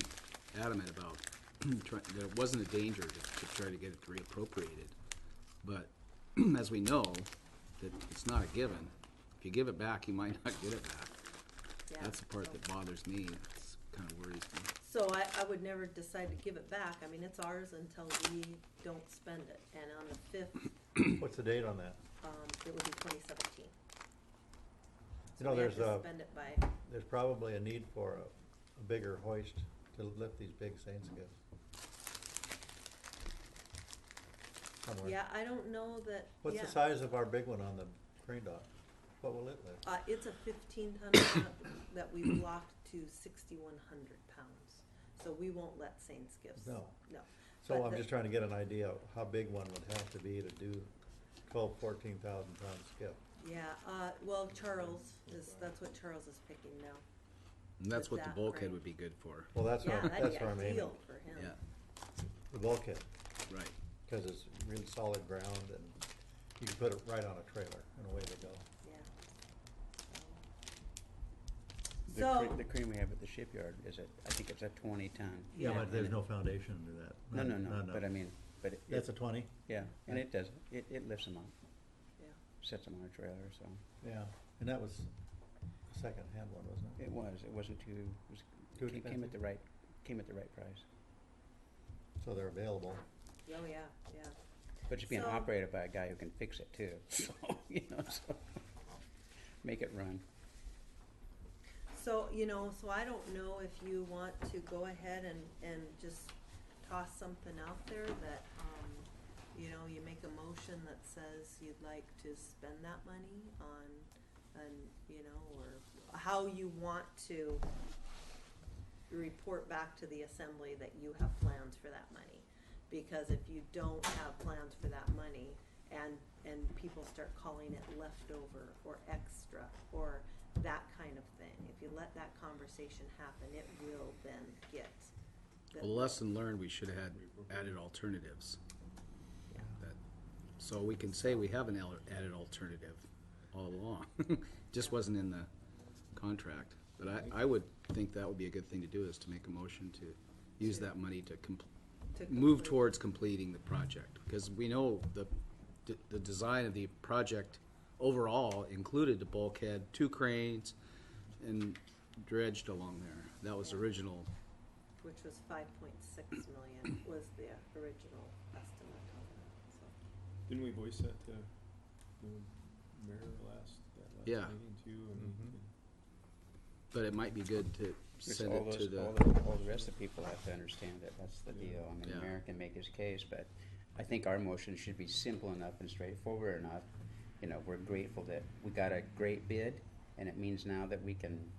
adamant about that it wasn't a danger to try to get it reappropriated. But as we know, that it's not a given. If you give it back, you might not get it back. Yeah, That's the part so- that bothers me. It's kind of worries me. So I would never decide to give it back. I mean, it's ours until we don't spend it. And on the 5th, What's the date on that? it would be 2017. You know, we have there's to a, spend it by, there's probably a need for a bigger hoist to lift these big seine skiffs. Somewhere. yeah, I don't know that, What's yeah. the size of our big one on the crane dock? What will it lift? It's a 15-ton that we blocked to 6,100 pounds. So we won't let seine skiffs. No. No. So But I'm the- just trying to get an idea of how big one would have to be to do 14,000 pound skiff. Yeah, well, Charles that's what Charles is picking now. And that's With what the that bulkhead frame. would be good for. Well, that's Yeah, what, that'd that's be where I'm aiming. ideal for him. Yeah, The bulkhead, right. because it's really solid ground and you can put it right on a trailer and away they go. Yeah. The So, crane, the crane we have at the shipyard is I think it's a 20-ton. Yeah, But there's no foundation to that. No, but I mean, but it. That's a 20? Yeah, and it does, it lifts them up, yeah. sets them on a trailer, so. Yeah, and that was a second-hand one, wasn't it? It wasn't too, Too came expensive? at the right price. So they're available. Oh, yeah, yeah. But it's being So- operated by a guy who can fix it too, so, you know, so, make it run. So, you know, so I don't know if you want to go ahead and just toss something out there that, you know, you make a motion that says you'd like to spend that money on, you know, or how you want to report back to the assembly that you have plans for that money. Because if you don't have plans for that money and people start calling it leftover or extra or that kind of thing, if you let that conversation happen, it will then get. A lesson learned, we should have had added alternatives. Yeah. That- So we can say we have an added alternative all along. Just wasn't in the contract. But I would think that would be a good thing to do, is to make a motion to use that money to move complete. towards completing the project. Because we know the design of the project overall included the bulkhead, 2 cranes, and dredged along there. That was the original which was 5.6 million, was the original estimate of it, so. Didn't we voice that to the mayor that last Yeah. meeting too? And Mhm. But it might be good to Just send all it to those, the. all the rest of the people have to understand it, that's the Yeah. deal. I mean, Yeah. the mayor can make his case, but I think our motion should be simple enough and straightforward enough. You know, we're grateful that we got a great bid, and it means now that we can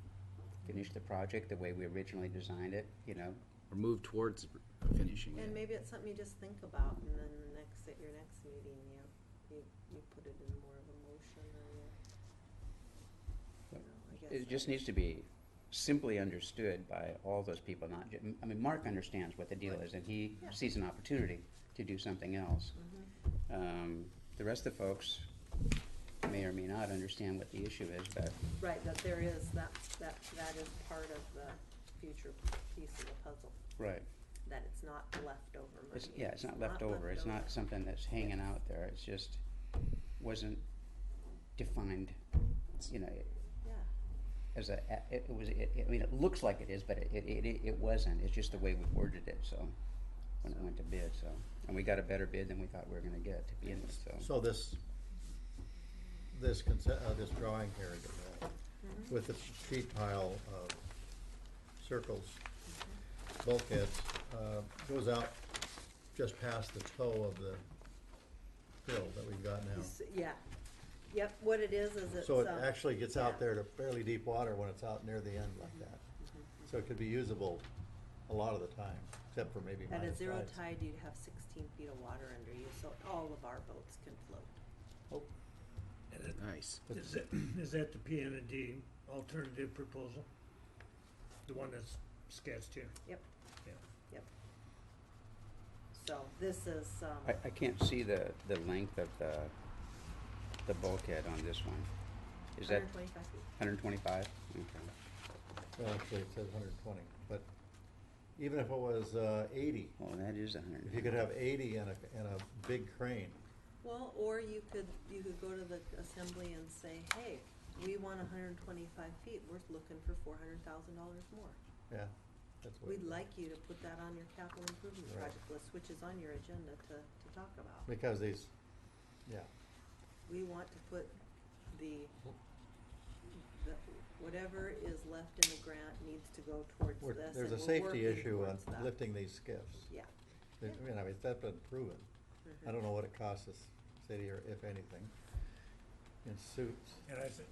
finish the project the way we originally designed it, you know. Or move towards finishing And it. maybe it's something you just think about, and then the next, at your next meeting, you put it in more of a motion, or you know, I guess. It just needs to be simply understood by all those people, not I mean, Mark understands what the deal is, and he Yeah. sees an opportunity to do something else. The rest of the folks may or may not understand what the issue is, but Right, that there is, that is part of the future piece of the puzzle, right. that it's not leftover money. It's, yeah, it's not left over. It's not something that's hanging out there. It's just wasn't defined, you know, Yeah, as it was. I mean, it looks like it is, but it wasn't. It's just the way we worded it. So when it went to bid, so and we got a better bid than we thought we were going to get to begin with. So this drawing here, with the sheet pile of circles, bulkheads, goes out just past the toe of the hill that we've got now. yeah, yep, what it is it's. So it actually gets out yeah. there to fairly deep water when it's out near the end like that. So it could be usable a lot of the time, except for maybe At a minor zero tides. tide, you'd have 16 feet of water under you, so all of our boats can float. Nice. Is that the PN&D alternative proposal? The one that's sketched here? Yep. Yeah. Yep. So this is, I can't see the length of the bulkhead on this one. Is that 125 feet. 125? Okay. Well, actually, it says 120, but even if it was 80, Well, that is 100. if you could have 80 and a big crane, Well, or you could go to the assembly and say, hey, we want 125 feet, we're looking for $400,000 more. yeah, that's what. We'd like you to put that on your capital improvement Right. project list, which is on your agenda to talk about. Because these, yeah, We want to put the whatever is left in the grant needs to go towards this. there's and a we're safety working issue on towards that. lifting these skiffs. Yeah. I mean, that's been proven. I don't know what it costs this city, or if anything, in suits. And I think,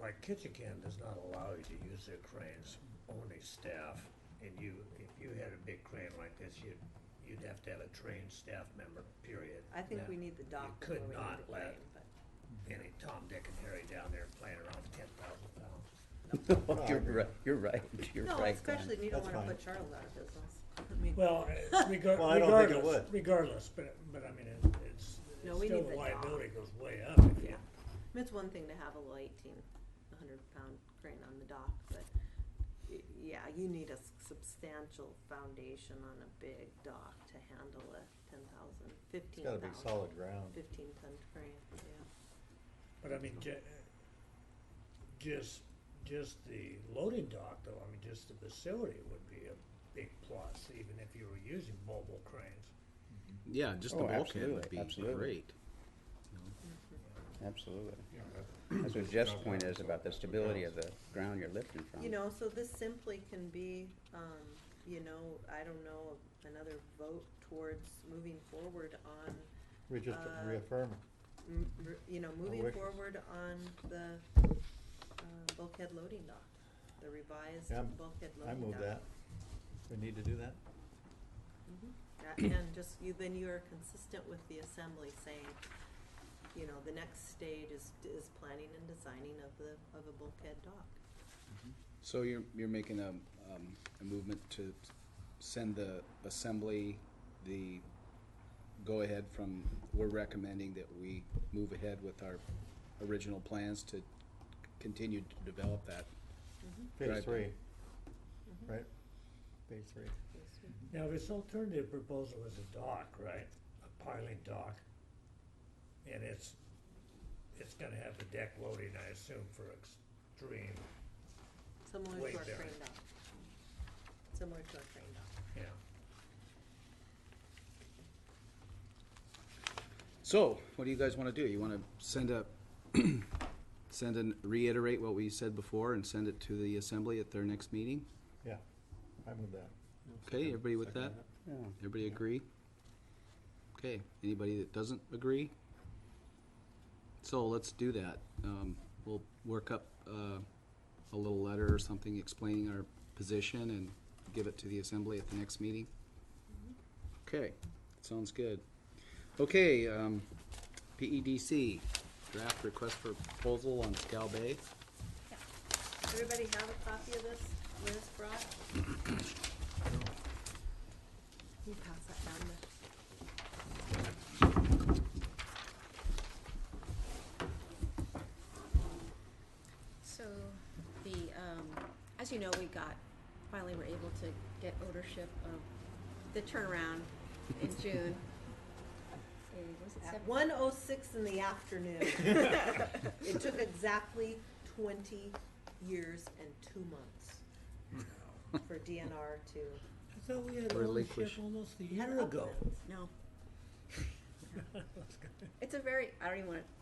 like Kitchikan does not allow you to use their cranes, only staff. And if you had a big crane like this, you'd have to have a trained staff member, period. I think Now, we need the dock You could before we not need the let crane, but. any Tom, Dick, and Harry down there playing around with 10,000 pounds. You're right. You're right. You're No, right. especially Glenn. you don't That's wanna fine. put Charles out of business. I mean, Well, Well, I don't think it would. regardless, but I mean, it's No, we still need the the dock. liability goes way up if you. Yeah. I mean, it's one thing to have a little 100-pound crane on the dock, but yeah, you need a substantial foundation on a big dock to handle a 10,000, 15,000. It's gotta be solid ground. 15-ton crane, yeah. But I mean, just the loading dock though, I mean, just the facility would be a big plus, even if you were using mobile cranes. Yeah, just the Oh, bulkhead would absolutely, be absolutely. great. Absolutely. That's what Jeff's point is about the stability of the ground you're lifting from. You know, so this simply can be, you know, I don't know, another vote towards moving forward on, We just reaffirm it. you know, moving wishes. forward on the bulkhead loading dock, the revised Yeah, bulkhead loading I dock. move that. We need to do that? And just, then you are consistent with the assembly saying, you know, the next stage is planning and designing of a bulkhead dock. So you're making a movement to send the assembly the go-ahead from, we're recommending that we move ahead with our original plans to continue to develop that. Phase Right. 3, right? Phase 3. Now, this alternative proposal is a dock, right? A piling dock. And it's gonna have the deck loading, I assume, for extreme. Similar Weight to our bearing. crane dock. It's similar to a train dock. Yeah. So, what do you guys want to do? You want to reiterate what we said before and send it to the assembly at their next meeting? Yeah, I'm with that. Okay, everybody with that? Yeah. Everybody agree? Okay, anybody that doesn't agree? So let's do that. We'll work up a little letter or something explaining our position and give it to the assembly at the next meeting. Okay, sounds good. Okay, PEDC, draft request for proposal on Scal Bay. Everybody have a copy of this Liz brought? Can you pass that down there? So as you know, finally were able to get ownership of the turnaround in June. Was it At 7? 1:06 in the afternoon. It took exactly 20 years and 2 months for DNR to. I thought we had Relinquish. ownership almost a had year ago. uplands. No. It's a very, I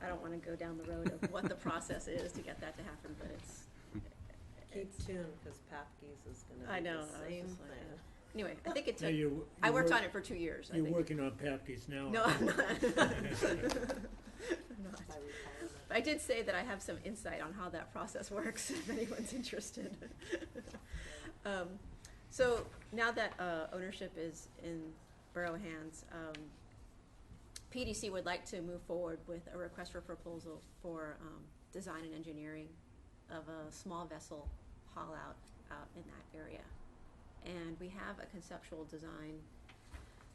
don't want to go down the road of what the process is to get that to happen, but Keep tuned, because Papke's is gonna I be know, the I was same just like, thing. anyway, I think it Now took, I you worked work- on it for 2 years, I You're think. working on Papke's now. No, aren't I'm you? not. I'm not. By retirement. But I did say that I have some insight on how that process works, if anyone's interested. So now that ownership is in borough hands, PDC would like to move forward with a request for proposal for design and engineering of a small vessel haul out in that area. And we have a conceptual design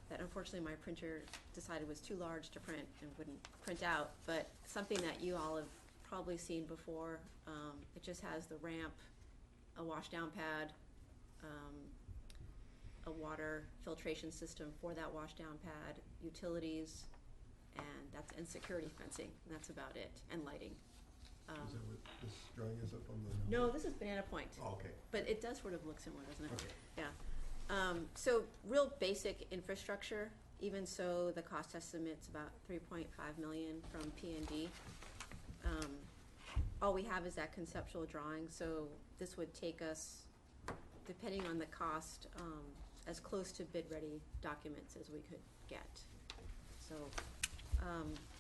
that unfortunately my printer decided was too large to print and wouldn't print out, but something that you all have probably seen before. It just has the ramp, a washdown pad, a water filtration system for that washdown pad, utilities, and security fencing, and that's about it, and lighting. Is that what this drawing is up on the? No, this is Banana Point. Oh, okay. But it does sort of look similar, doesn't it? Okay. Yeah. So real basic infrastructure, even so the cost estimate's about 3.5 million from P&D. All we have is that conceptual drawing, so this would take us, depending on the cost, as close to bid-ready documents as we could get. So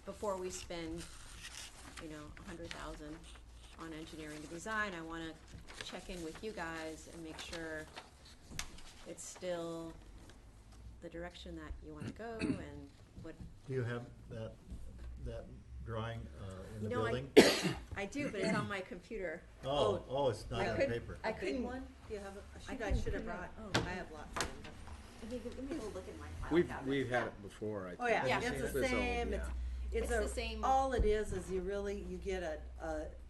before we spend, $100,000 on engineering and design, I want to check in with you guys and make sure it's still the direction that you want to go and what. Do you have that drawing in the No, building? I do, but it's on my computer. Oh, it's not I on couldn't- paper. I A big couldn't. one? Do you have I I couldn't should have print brought, out. Oh. I have lots of them. Let me go look in my file We've cabinet. had it before, I think. Oh, yeah, Yeah. it's the It's old, same, yeah. it's It's the same. all it is you get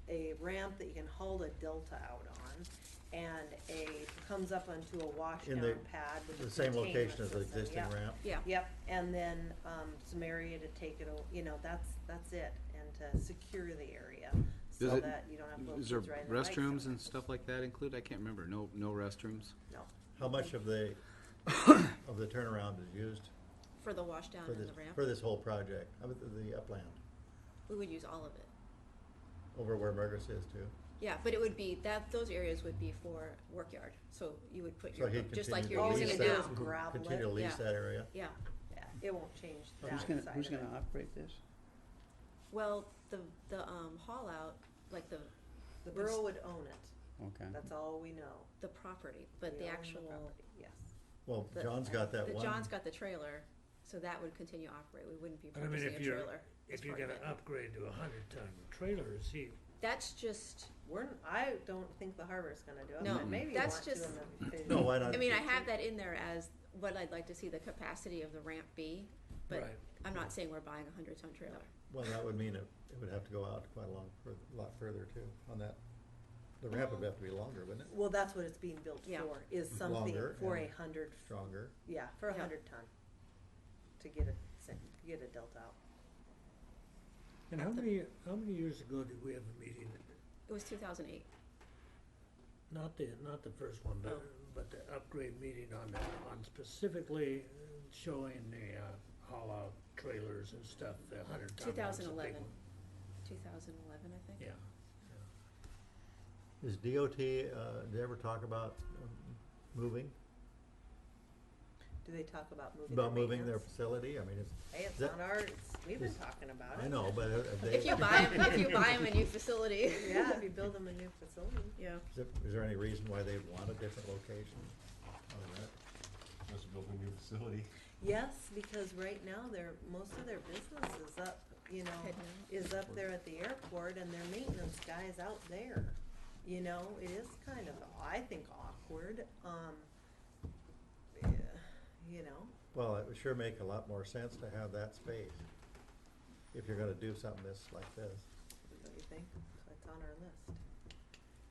a ramp that you can haul a delta out on, and comes up onto a In washdown the- pad with a The same containment location as the system, existing yep. ramp? Yeah. Yep, and then, some area to take it, that's it, and to secure the area, Does so it- that you don't have little Is there kids riding their bikes restrooms over. and stuff like that included? I can't remember. No restrooms? No, How much of the turnaround is used For the washdown for and this, the ramp, for this whole project? How about the upland, we would use all of it. over where Margaret's is too? Yeah, but it would be, those areas would be for work yard, so you would put So your, he'd just like continue you're to using lease it that- now. Gravel Continue to it, lease yeah. that area? Yeah, yeah, it won't change that Who's side gonna of it. operate this? well, the haul out, like the The borough would own it, Okay. that's all we know. the property, but We the own actual. property, yes. Well, the- John's got that one. John's got the trailer, so that would continue to operate, we wouldn't be But I mean, purchasing if a you're, trailer as if you're part of gonna it. upgrade to a 100-ton trailer, see, That's just, I don't think the harbor's gonna do it, No, but maybe you that's want to just- in the. No, why not? I mean, I have that in there as what I'd like to see the capacity of the ramp be, but Right. I'm not saying we're buying a 100-ton trailer. Well, that would mean it would have to go out quite a lot further too, on that. The ramp would have to be longer, wouldn't it? Well, that's what it's being built Yeah. for, is something Longer for and 100, Stronger. yeah, for Yeah. 100 ton. To get a delta out. and how many years ago did we have a meeting? It was 2008. Not the first one, Oh. but the upgrade meeting on specifically showing the haul-out trailers and stuff, the 100-ton ones, the big 2011. one. 2011, I think. Yeah. Is DOT, did they ever talk about moving? Do they talk about moving About their moving their maintenance? facility? I mean, it's, Hey, it's that- on our, we've been is- talking about it. I know, but have they, If you buy 'em a new facility. Yeah, if you build them a new facility. Yeah. is there any reason why they'd want a different location on that? Must build a new facility. Yes, because right now most of their business is up, you know, Heading out. is up there at the airport and their maintenance guy's out there. You know, it is kind of, I think, awkward, yeah, you know. Well, it would sure make a lot more sense to have that space if you're gonna do something like this. What do you think? It's on our list.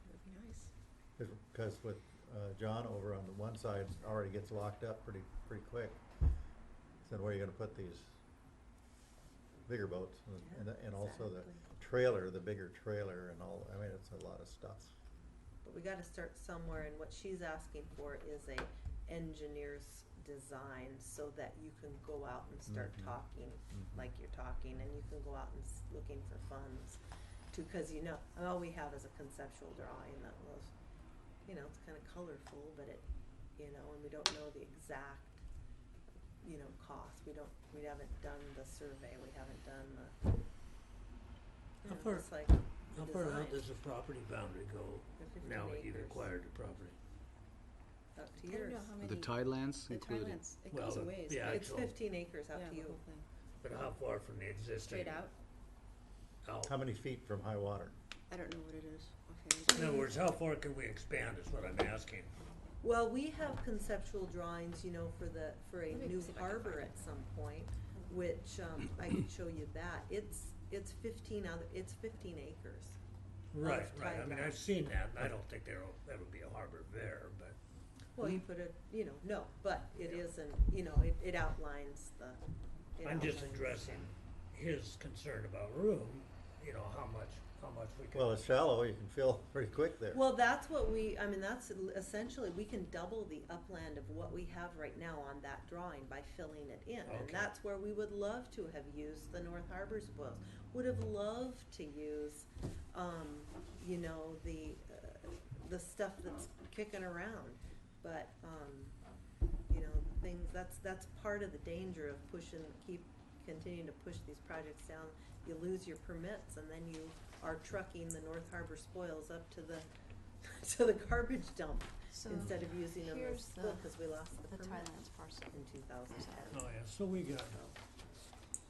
That'd be nice. Because with John over on the one side already gets locked up pretty quick. So where are you gonna put these bigger boats and also the Exactly. trailer, the bigger trailer and all, I mean, it's a lot of stuff. But we gotta start somewhere, and what she's asking for is a engineer's design so that you can go out and start Mhm. talking Mhm. like you're talking, and you can go out and looking for funds to, cause you know, all we have is a conceptual drawing that was, you know, it's kinda colorful, but it, you know, and we don't know the exact, you know, cost. We haven't done the survey, we haven't done the, you How know, far- just like How far out design. does the property boundary go They're 15 now that you've acres. acquired the property? Up to I yours. don't know how many. The tidelands The included. Tidelands, it Well, goes a the- ways. the but It's actual- 15 acres up yeah, to the you. whole thing. But how far from the existing? Straight out? Out? How many feet from high water? I don't know what it is. Okay. In other words, how far can we expand is what I'm asking. Well, we have conceptual drawings, you know, for a Let me new see if I can harbor find at it. some point, which, I can show you that. It's 15 acres. Right, Of right, I mean, tide I've seen that, and I don't think that'll be a harbor there, but. Well, you put it, you know, no, but it isn't, you know, it outlines the. it I'm just outlines the- addressing his concern about room, you know, how much we can. Well, it's shallow, you can fill pretty quick there. Well, that's what that's essentially, we can double the upland of what we have right now on that drawing by filling it in. And Okay. that's where we would love to have used the North Harbor spoils. Would have loved to use, you know, the stuff that's kicking around. But, you know, things, that's part of the danger of continuing to push these projects down. You lose your permits, and then you are trucking the North Harbor spoils up to the to the garbage dump So instead of using them as here's spill, the- because we lost the The permit Tidelands parcel. in 2010. Oh, yeah, so we got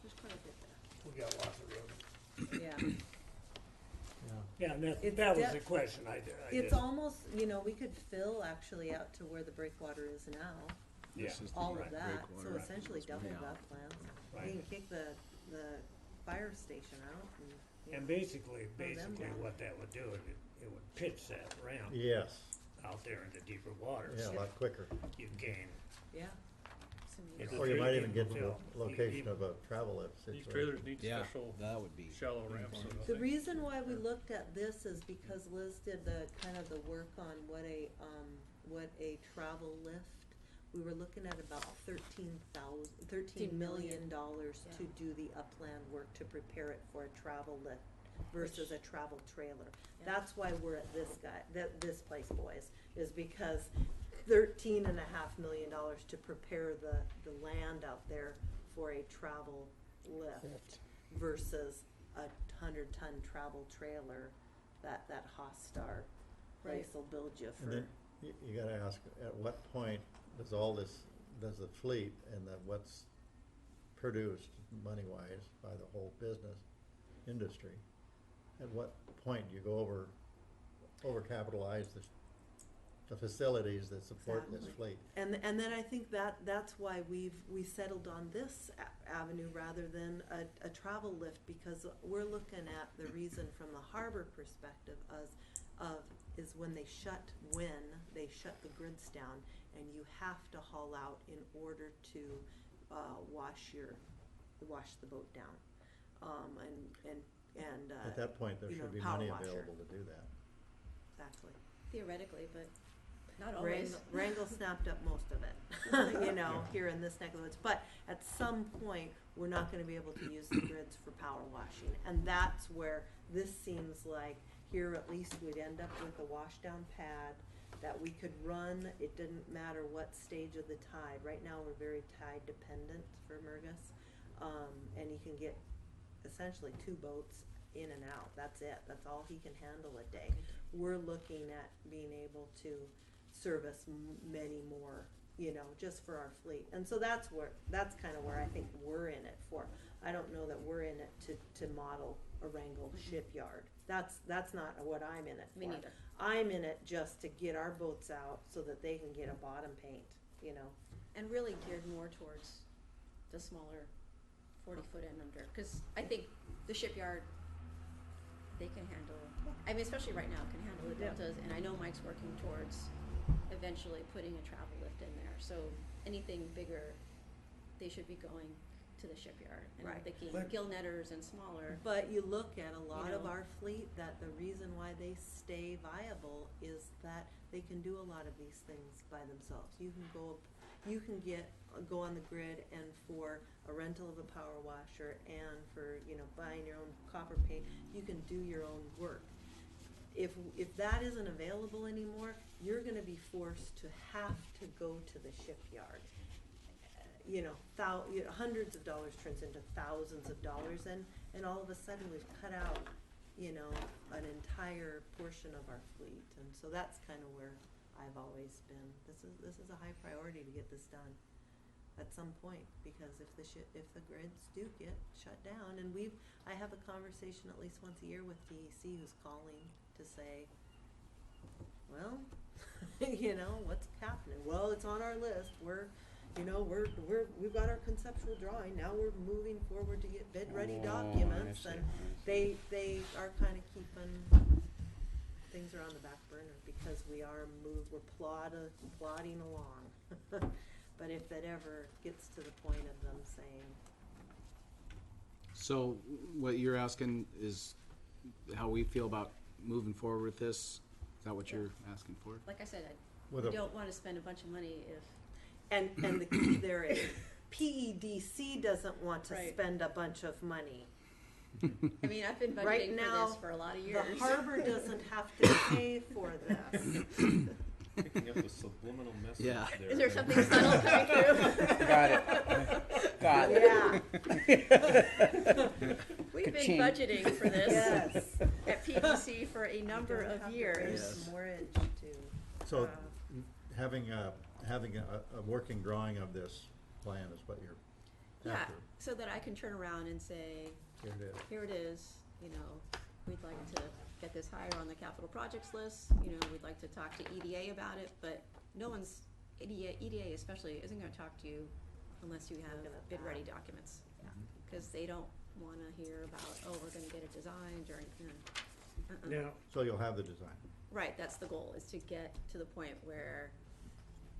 There's quite a bit lots of room. Yeah, Yeah, and It's that was de- the question, I it's did. almost, you know, we could fill actually out to where the breakwater is now, Yeah, This is the all of right that, so breakwater. essentially double Yeah. the uplands. Right. You can kick the fire station out and, you and know, basically them down. what that would do, it would pitch that ramp Yes, out there into deeper waters. yeah, a lot quicker. You gain, yeah. Some You years. know, Or you might even get to fill. the location of a travel lift These situation. trailers need Yeah, special that would be. shallow ramps, so The reason why we looked at this is because Liz did the kind of the work on what a travel lift. We were looking at about $13 million Yeah. to do the upland work to prepare it for a travel lift versus a travel trailer. Yeah. That's why we're at this place, boys, is because $13.5 million to prepare the land out there for a travel lift versus a 100-ton travel trailer that Hostar place will build you And for. then you gotta ask, at what point does does the fleet and what's produced money-wise by the whole business industry, at what point do you go over-capitalize the facilities that support this Exactly. fleet? And then I think that's why we settled on this avenue rather than a travel lift, because we're looking at the reason from the harbor perspective is when they shut the grids down, and you have to haul out in order to wash the boat down, and At that point, there you know, should be power money washer. available to do that. Exactly. Theoretically, but not always. Wrangle snapped up most of it, you know, here in this neck of the woods. But at some point, we're not gonna be able to use the grids for power washing. And that's where this seems like, here at least we'd end up with a washdown pad that we could run. It didn't matter what stage of the tide. Right now, we're very tide dependent for Murgus. And he can get essentially 2 boats in and out. That's it. That's all he can handle a day. We're looking at being able to service many more, you know, just for our fleet. And so that's kind of where I think we're in it for. I don't know that we're in it to model a Wrangell shipyard. That's not what I'm in it for. Me neither. I'm in it just to get our boats out so that they can get a bottom paint, you know. And really geared more towards the smaller 40-foot and under, because I think the shipyard, they can handle, I mean, especially right now, can handle the Yeah. deltas, and I know Mike's working towards eventually putting a travel lift in there, so anything bigger, they should be going to the shipyard. And I'm Right. thinking But- gill netters and smaller. But you look at a lot of know. our fleet, that the reason why they stay viable is that they can do a lot of these things by themselves. You can go on the grid, and for a rental of a power washer and for, you know, buying your own copper paint, you can do your own work. If that isn't available anymore, you're gonna be forced to have to go to the shipyard. You know, hundreds of dollars turns into thousands of dollars, and all of a sudden we've cut out, you know, an entire portion of our fleet. And so that's kind of where I've always been. This is a high priority to get this done at some point, because if the grids do get shut down, and I have a conversation at least once a year with DEC, who's calling to say, well, you know, what's happening? Well, it's on our list. We've got our conceptual drawing. Now we're moving forward to get bid-ready documents, I see, and I see. they are kind of keeping things are on the back burner because we're plodding along. But if it ever gets to the point of them saying, So what you're asking is how we feel about moving forward with this? Is that what you're asking for? Like I said, With I a- don't want to spend a bunch of money if, and the key there is, PEDC doesn't want to Right. spend a bunch of money. I mean, I've been Right budgeting now, for this for a lot of The years. harbor doesn't have to pay for this. Picking up a subliminal message Yeah. there. Is there something subtle coming through? Got it. Got it. Yeah. We've been Ka-ching. budgeting for this Yes. at PDC for a number Don't of have to years. raise mortgage to. So, uh, having a working drawing of this plan is what you're Yeah, after. so that I can turn around and say, Here it is. here it is, you know, we'd like to get this higher on the capital projects list, you know, we'd like to talk to EDA about it, but no one's, EDA especially, isn't gonna talk to you unless you have Looking at bid-ready that. documents. Cause they don't wanna hear about, oh, we're gonna get it designed or, Now, So you'll have the design. Right, that's the goal, is to get to the point where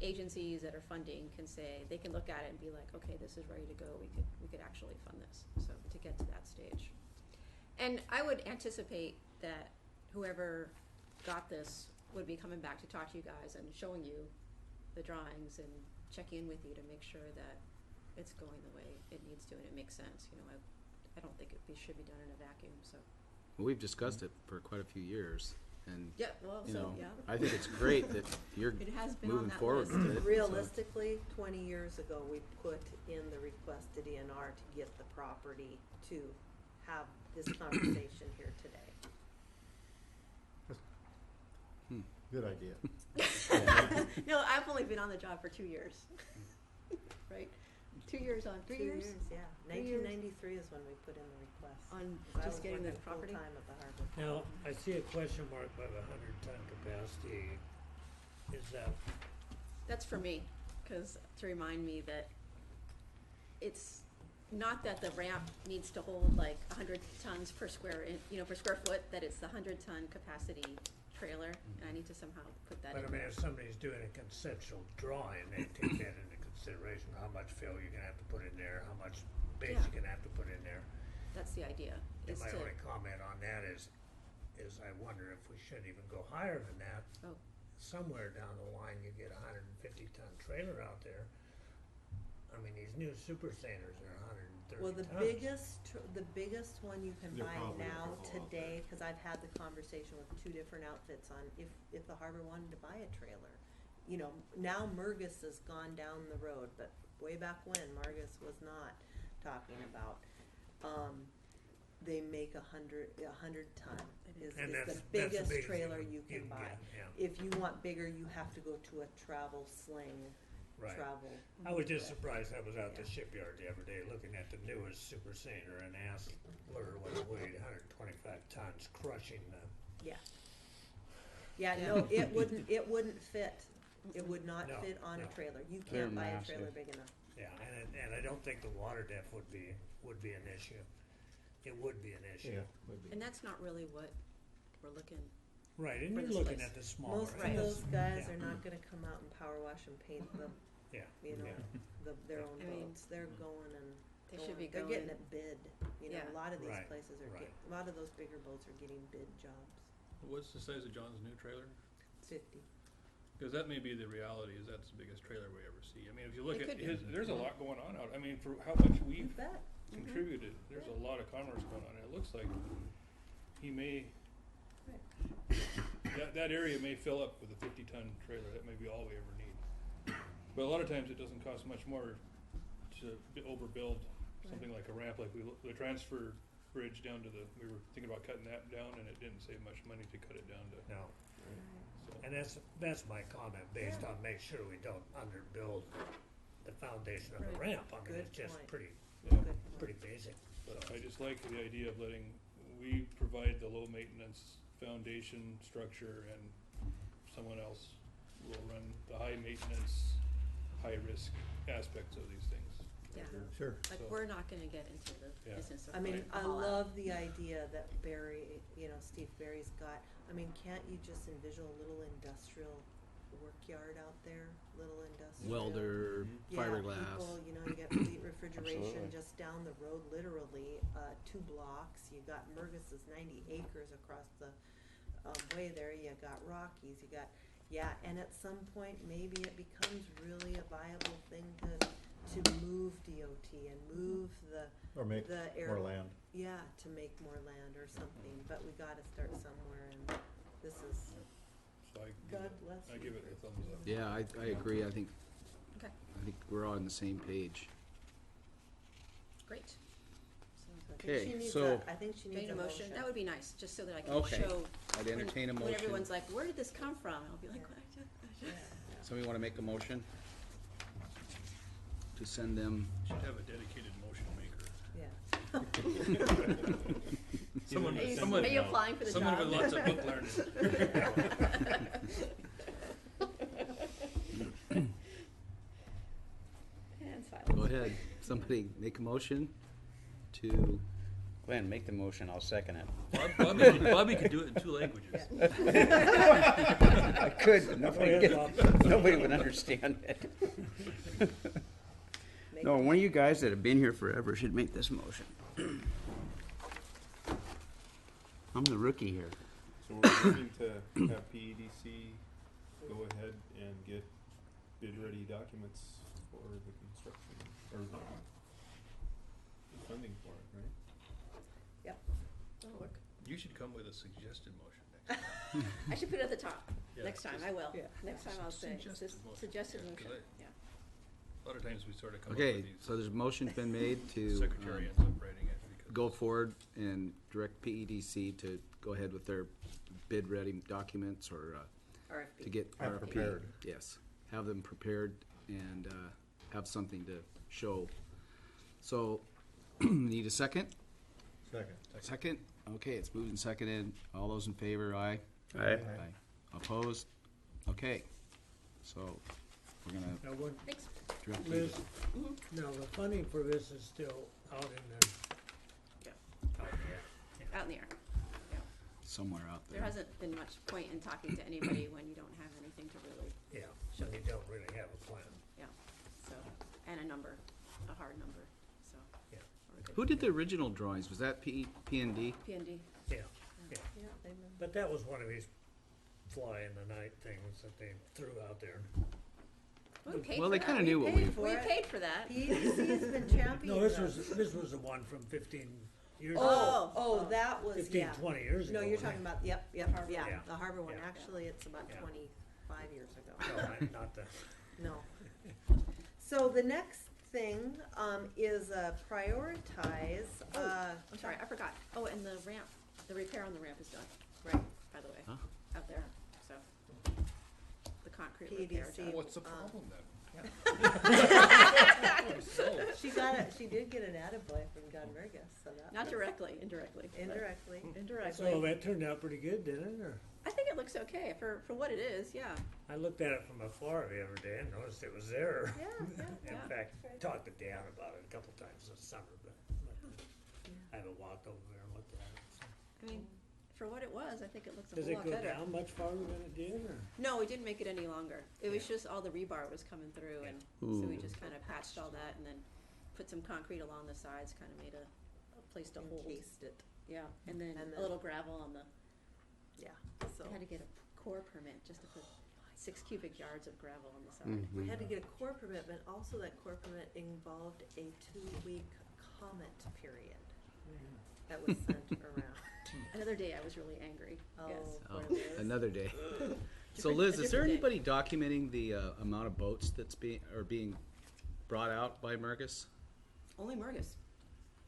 agencies that are funding can say, they can look at it and be like, okay, this is ready to go, we could actually fund this, so to get to that stage. And I would anticipate that whoever got this would be coming back to talk to you guys and showing you the drawings and checking in with you to make sure that it's going the way it needs to and it makes sense, you know, I don't think should be done in a vacuum, so. Well, we've discussed it for quite a few years, and, Yeah, well, you so, know, yeah. I think it's great that you're It has been on moving that forward list. with it. so- Realistically, 20 years ago, we put in the request to DNR to get the property to have this conversation here today. Good idea. No, I've only been on the job for 2 years. Right? 2 years on, 3 years? Yeah. 3 years. 1993 is when we put in the request. On 'Cause I just was getting the working property? full-time at the harbor. now, I see a question mark by the 100-ton capacity. Is that, That's for me, cause to remind me that it's not that the ramp needs to hold like 100 tons per per square foot, that it's the 100-ton capacity trailer, and I need to somehow put that in but I mean, there. if somebody's doing a conceptual drawing, they take that into consideration, how much fill you're gonna have to put in there, how much base Yeah. you're gonna have to put in there. That's the idea, And is my to, only comment on that is, is I wonder if we shouldn't even go higher than that. Oh. Somewhere down the line, you get a 150-ton trailer out there. I mean, these new Super Sailors are 130 Well, tons. the biggest one you can They're buy probably now a couple out today, cause I've had the conversation with 2 different outfits on if the harbor wanted to buy a trailer. You know, now Mergus has gone down the road, but way back when, Margus was not talking about, they make 100 ton is And the that's biggest biggest trailer you you can can buy. get, yeah. If you want bigger, you have to go to a travel sling, Right. travel. I was just surprised. I was out the shipyard the other day looking at the newest Super Sailor and asked her what it weighed, 125 tons, crushing the. Yeah. Yeah, no, it wouldn't fit. It would not No, fit on no. a trailer. You They're can't buy a massive. trailer big enough. Yeah, and I don't think the water depth would be an issue. It would be an issue. Yeah, would be. And that's not really what we're looking, Right, and For you're this looking place. at the smaller. Most Right. of those guys Yeah. are not gonna come out and power wash and paint the, Yeah. you know, their own I mean, boats. They're going and they should be They're going. getting it bid. You know, Yeah. a lot of these Right, places are right. a lot of those bigger boats are getting bid jobs. What's the size of John's new trailer? 50. Because that may be the reality, is that's the biggest trailer we ever see. I mean, if you look It at could be. his, there's a lot going on out, I mean, for how much You we've bet. contributed, there's a lot of commerce going on. It looks like he may, that area may fill up with a 50-ton trailer. That may be all we ever need. But a lot of times it doesn't cost much more to overbuild something like a ramp, like the transfer bridge down to we were thinking about cutting that down, and it didn't save much money to cut it down to. No, So. and that's my comment based on make sure we don't underbuild the foundation of the Right. ramp. I mean, Good it's just point. pretty Yeah. pretty basic. But I just like the idea of we provide the low maintenance foundation structure, and someone else will run the high maintenance, high risk aspects of these things. Yeah. Sure. Like, So- we're not gonna get into the Yeah. business of I mean, putting I them all out. love the idea that Barry, Steve Barry's got. I mean, can't you just envision a little industrial workyard out there? Little industrial. Welder, Yeah, fiberglass. people, you get fleet refrigeration Absolutely. just down the road, literally, 2 blocks. You got Mergus's 90 acres across the way there. You got Rockies. You got, and at some point, maybe it becomes really a viable thing to move DOT and move Or make the air. more land. Yeah, to make more land or something, but we gotta start somewhere, and this is, So God bless I you. give it a thumbs up. Yeah, I agree. I think Okay, we're all on the same page. great. I think Okay, she needs so- I think she Do you needs need a a motion? That would be nice, just so that I can Okay. show. I'd entertain a When motion. everyone's like, where did this come from? I'll be like, Yeah. what? Somebody wanna make a motion? To send them, Should have a dedicated motion maker. Yeah. Someone, Are you, someone, are you applying for the someone job? with lots of book learning. And silence. go ahead. Somebody make a motion to, Glenn, make the motion, I'll second it. Bobby could do it in 2 languages. I could, but nobody would understand it. No, one of you guys that have been here forever should make this motion. I'm the rookie here. So we're looking to have PEDC go ahead and get bid-ready documents for the construction, or the funding for it, right? Yep. You should come with a suggested motion next time. I should put it at the top. Yeah, Next time, just- I will. Yeah. Next time I'll say, Suggested motion. suggested Yeah, 'cause motion, I- yeah. A lot of times we sort of come up okay, with these. so there's a motion's been made to Secretary ends up writing it because. go forward and direct PEDC to go ahead with their bid-ready documents or, RFP. to get Have RFP. prepared. Yes, have them prepared and, have something to show. So, need a second? Second. Second? Okay, it's moved and seconded. All those in favor, aye? Aye. Opposed? Okay, so we're gonna Now, when, Thanks. direct Liz, Mm-hmm. now the funding for this is still out in the. Yeah. Out there. Out in the air. Yeah. somewhere out There there. hasn't been much point in talking to anybody when you don't have anything to really, Yeah, Sure. you don't really have a plan. yeah, so, and a number, a hard number, so. Yeah. we're good. Who did the original drawings? Was that P&D? P&D. Yeah, yeah. Yeah, they've been But that was one of his fly-in-the-night things that they threw out there. We paid Well, for they that. kinda We knew what paid- we- We for it. paid for that. PEDC has been championing No, this those. was the one from 15 years Oh, ago. oh, that was, 15, yeah. 20 years ago. No, you're wasn't talking it? about, yep, yeah, Yeah. the Harbor one. Yeah. Actually, it's about Yeah. 25 years ago. No, not the. No. So the next thing, is, prioritize, I'm sorry, I forgot. Oh, and the ramp, the repair on the ramp is done, right, by the way, Huh? out there, so. The concrete repair PEDC. job. What's the problem then? she did get an attaboy from John Mergus, so that. Not was- directly, indirectly. but Indirectly. Indirectly. So that turned out pretty good, didn't it? Or I think it looks okay for what it is, yeah. I looked at it from afar the other day and noticed it was there. Yeah, yeah. In Yeah. fact, talked to Dan about it a couple times this summer, but I haven't walked over there and looked at it. So. I mean, for what it was, I think it looks a Does whole it lot go better. down much farther than it did, or? No, we didn't make it any longer. It was Yeah. just all the rebar was coming through, and so we Ooh. just kind of patched all that and then put some concrete along the sides, kind of made a place to hold. Encased it, Yeah, and then And a then- little gravel on the, yeah, so. I had to get a core permit just to put 6 cubic yards of gravel on the side. Mm-hmm. We had to get a core permit, but also that core permit involved a 2-week comment period that was sent around. Another day I was really angry, yes. Oh, Oh, what it is. another day. So Different- Liz, a is there different day. anybody documenting the amount of boats that's being brought out by Mergus? Only Mergus,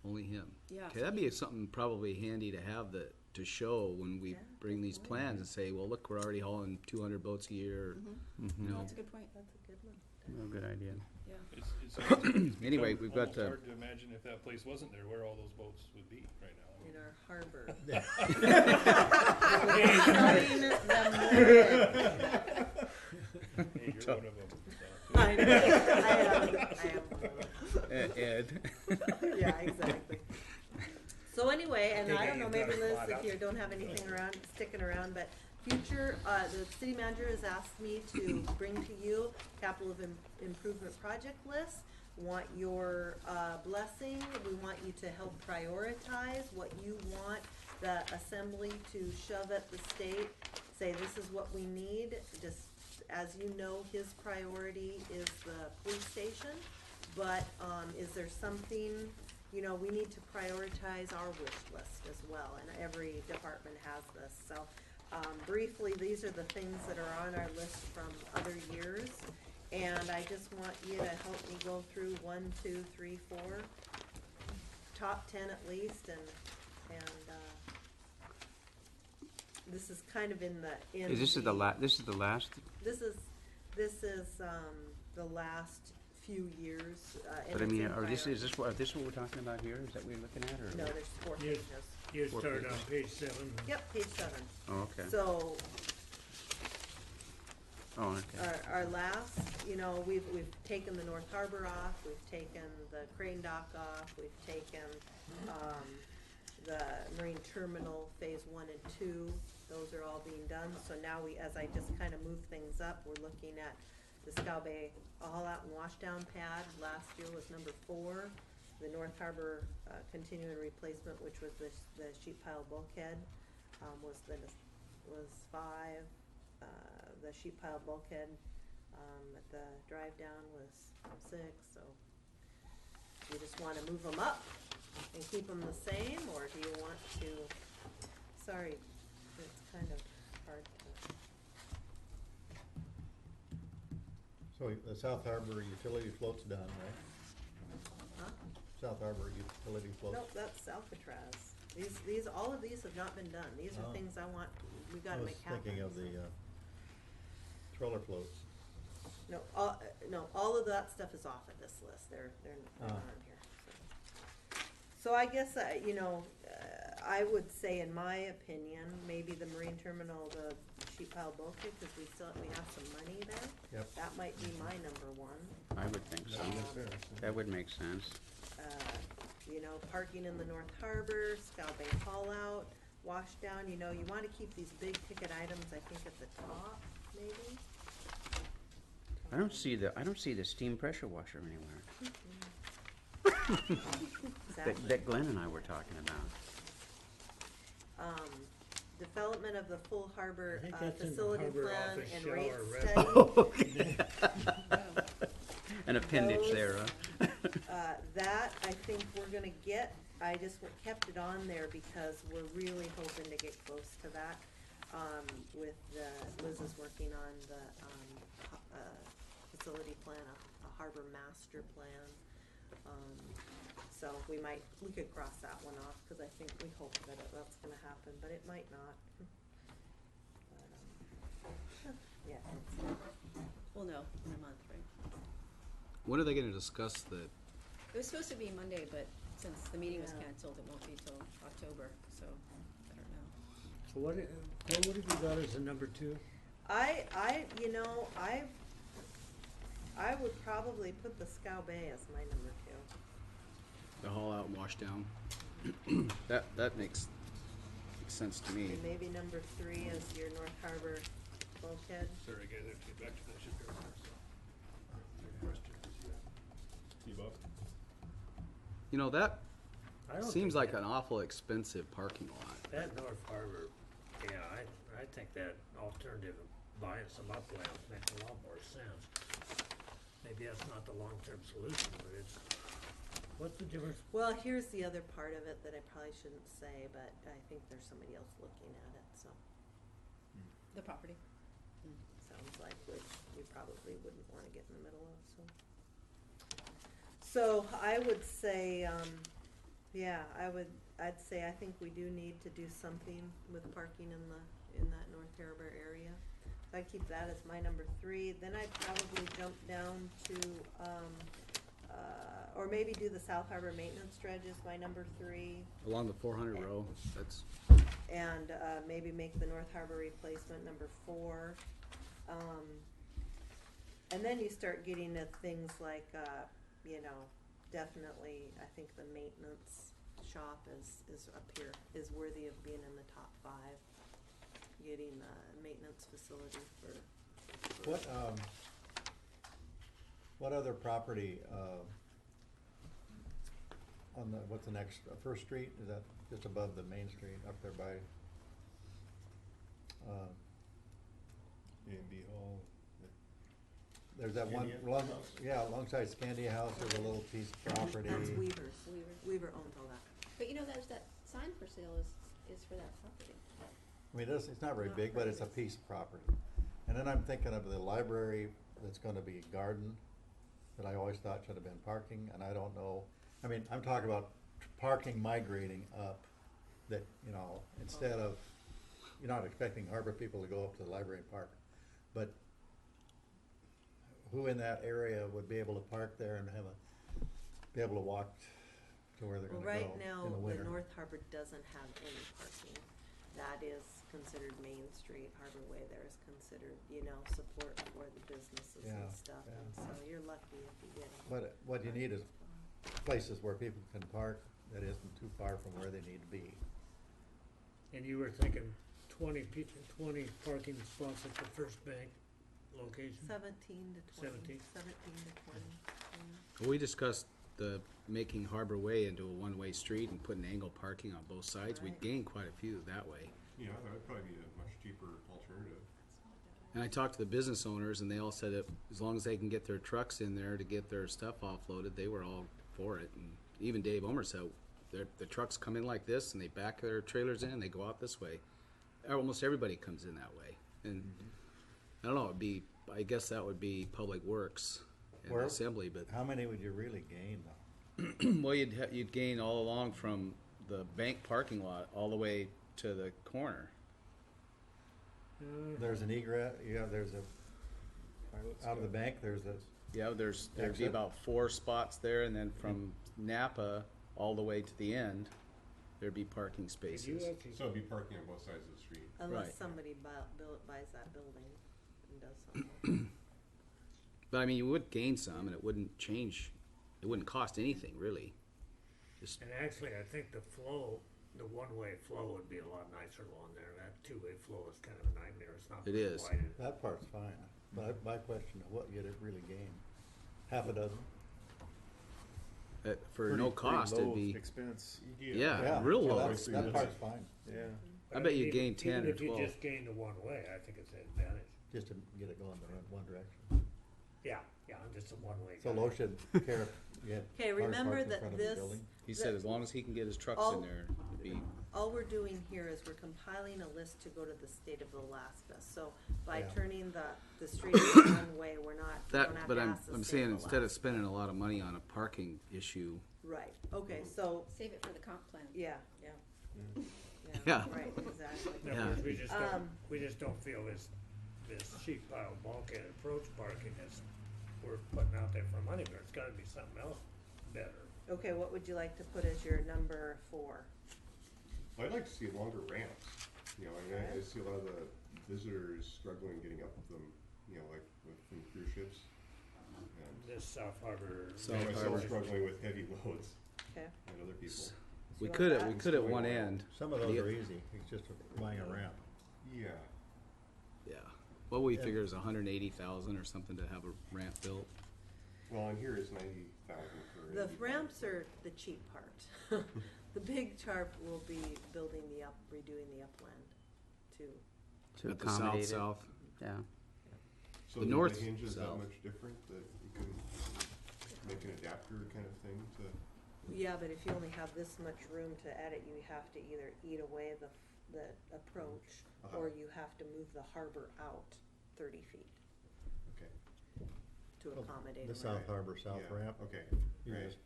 Only him. yeah. Okay, that'd be something probably handy to have to show when we Yeah, bring these good plans and say, well, look, we're already hauling 200 boats a year. Mhm. You No, know. that's a good point, That's a good one. Oh, good idea. yeah. It's Anyway, become we've got almost hard to imagine if that place wasn't there, where all those boats would be right now. I mean, In our harbor. Yeah. Studying them. hey, you're one of them. I know, I am one of them. Ed. Yeah, exactly. So anyway, and Think I I don't know, can maybe cut a Liz, plot if out. you don't have anything sticking around, but future, the city manager has asked me to bring to you capital improvement project list. Want your, blessing, we want you to help prioritize what you want the assembly to shove at the state, say this is what we need, just, as you know, his priority is the police station, but, is there something, you know, we need to prioritize our wish list as well, and every department has this, so, briefly, these are the things that are on our list from other years, and I just want you to help me go through 1, 2, 3, 4, top 10 at least, and, this is kind of in the, in This is the this is the last, This is, the last few years, and but I it's mean, in is this what we're talking about here? Is that what you're looking at, or? No, there's 4 Yes. pages. You 4 started on pages. page 7. Yep, page 7. Oh, okay. So, Oh, okay. our last, you know, we've taken the North Harbor off, we've taken the crane dock off, we've taken, the marine terminal phase 1 and 2, those are all being done, so now as I just kind of move things up, we're looking at the Scow Bay all-out and washdown pad, last year was number 4, the North Harbor, continuing replacement, which was the sheet pile bulkhead, was 5, the sheet pile bulkhead, at the drive down was 6, so you just wanna move them up and keep them the same, or do you want to, sorry, it's kind of hard to, So the South Harbor utility float's done, right? huh? South Harbor utility floats. Nope, that's Alcatraz. These, all of these have not been done. These are Oh. things I want, we gotta make I happen. was thinking of the, trawler floats. No, all of that stuff is off of this list. They're not on here. So I guess, you know, I would say, in my opinion, maybe the marine terminal, the sheet pile bulkhead, because we have some money there. Yep. That might be my number 1. I would think so. That would make sense. You know, parking in the North Harbor, Scow Bay haul out, wash down, you know, you wanna keep these big ticket items, I think, at the top, maybe. I don't see the steam pressure washer anywhere. Exactly. That Glenn and I were talking about. development of the full harbor I think that's in the facility harbor plan office and shell rate or study. An appendage Those- there, huh? That, I think we're gonna get, I just kept it on there because we're really hoping to get close to that. With Liz is working on the, facility plan, a harbor master plan. So we could cross that one off, cause I think we hope that that's gonna happen, but it might not. But, yeah, We'll know in a month, right? When are they gonna discuss the, It was supposed to be Monday, but since the meeting was Yeah. canceled, it won't be till October, so I don't know. So what have you got as a number 2? you know, I would probably put the Scow Bay as my number 2. the haul out and wash down? That makes sense to me. And maybe number 3 is your North Harbor bulkhead. Sorry, guys, I have to get back to the shipyard now, so. Questions, yeah. See, Bob? You know, that I don't seems think like an awful expensive parking lot. that North Harbor, yeah, I think that alternative of buying some uplands makes a lot more sense. Maybe that's not the long-term solution, but it's, what's the difference? Well, here's the other part of it that I probably shouldn't say, but I think there's somebody else looking at it, so The property. sounds like which we probably wouldn't wanna get in the middle of, so. So I would say, yeah, I'd say I think we do need to do something with parking in that North Harbor area. So I'd keep that as my number 3, then I'd probably jump down to, or maybe do the South Harbor Maintenance Dredge as my number 3. Along the 400 row, that's, And maybe make the North Harbor replacement number 4. And then you start getting to things like, you know, definitely, I think the maintenance shop is up here, is worthy of being in the top 5. Getting a maintenance facility for What other property, on the, what's the next, First Street, is that just above the main street, up there by, A&B Hall. there's that one, Scandia? alongside Scandia House, there's a little piece of property. That's Weaver's. Weaver owns all that. But you know, there's that sign for sale is for that property. I mean, it's not very Not big, but it's a private. piece of property. And then I'm thinking of the library that's gonna be garden, that I always thought should have been parking, and I don't know. I mean, I'm talking about parking migrating up, that, you know, instead of, you're not expecting harbor people to go up to the library and park. But who in that area would be able to park there and be able to walk to where they're Well, gonna go right now, in the winter? the North Harbor doesn't have any parking. That is considered Main Street. Harbor Way there is considered, you know, support for the businesses Yeah, and stuff. yeah. And so you're lucky if you get it. But what you need is places where people can park that isn't too far from where they need to be. And you were thinking 20 parking spots at the First Bank location? 17 to 20. 17. 17 to 20. well, we discussed making Harbor Way into a one-way street and putting angle parking on both sides. We'd Right. gain quite a few that way. Yeah, that would probably be a much cheaper alternative. And I talked to the business owners, and they all said that as long as they can get their trucks in there to get their stuff offloaded, they were all for it. And even Dave Omer said, the trucks come in like this, and they back their trailers in, and they go out this way. Almost everybody comes in that way. And I don't know, I guess that would be Public Works and Where- Assembly, but How many would you really gain though? well, you'd gain all along from the bank parking lot all the way to the corner. There's an egress, there's a, out of the bank, there's a, Yeah, there'd be Exit. about 4 spots there, and then from Napa all the way to the end, there'd be parking Did you spaces. actually, So it'd be parking on both sides of the street. Unless Right. somebody buys that building and does something. But I mean, you would gain some, and it wouldn't change. It wouldn't cost anything really. Just and actually, I think the one-way flow would be a lot nicer along there. That two-way flow is kind of a nightmare. It's not It very is. wide. that part's fine. But my question, what you'd really gain? Half a dozen? for no cost, Pretty it'd low be expense. yeah, real so low That part's fine. Yeah. I bet you even- gain 10 or Even if 12. you just gain the one way, I think it's an advantage. Just to get it going in one direction. Yeah, I'm just a one-way So guy. Lo should care if you had Okay, cars remember parked in that front of the this, building? He said as long as he can get his trucks All- in there, it'd be, all we're doing here is we're compiling a list to go to the state of Alaska. So by Yeah. turning the street one way, we're not, we that, don't have but to I'm, ask the I'm state saying of instead of Alaska. spending a lot of money on a parking issue, Right, okay, so, Save it for the comp plan. yeah, Yeah. right, exactly. In other Yeah. words, Um, we just don't feel this cheap pile bulkhead approach parking is worth putting out there for money, but it's gotta be something else better. Okay, what would you like to put as your number 4? I'd like to see longer ramps, you know, and I see a lot of the visitors struggling getting up them, you know, like from cruise ships. And This South Harbor. South I myself Harbor. struggling with heavy loads Okay. and other people. we You could want at, we that? could at one end. Some of those The- are easy, it's just buying a ramp. Yeah, Yeah. What we Yeah. figure is 180,000 or something to have a ramp built. well, and here it's 90,000 for. The 85. ramps are the cheap part. The big chart will be building redoing the upland too. To At the accommodate it. south. Yeah. So the the north hinge is that south. much different that you can make an adapter kind of thing to. Yeah, but if you only have this much room to edit, you have to either eat away the approach, Uh-huh. or you have to move the harbor out 30 feet Okay. to Well, accommodate The a South ramp. Harbor South Yeah, ramp, okay, you right. just,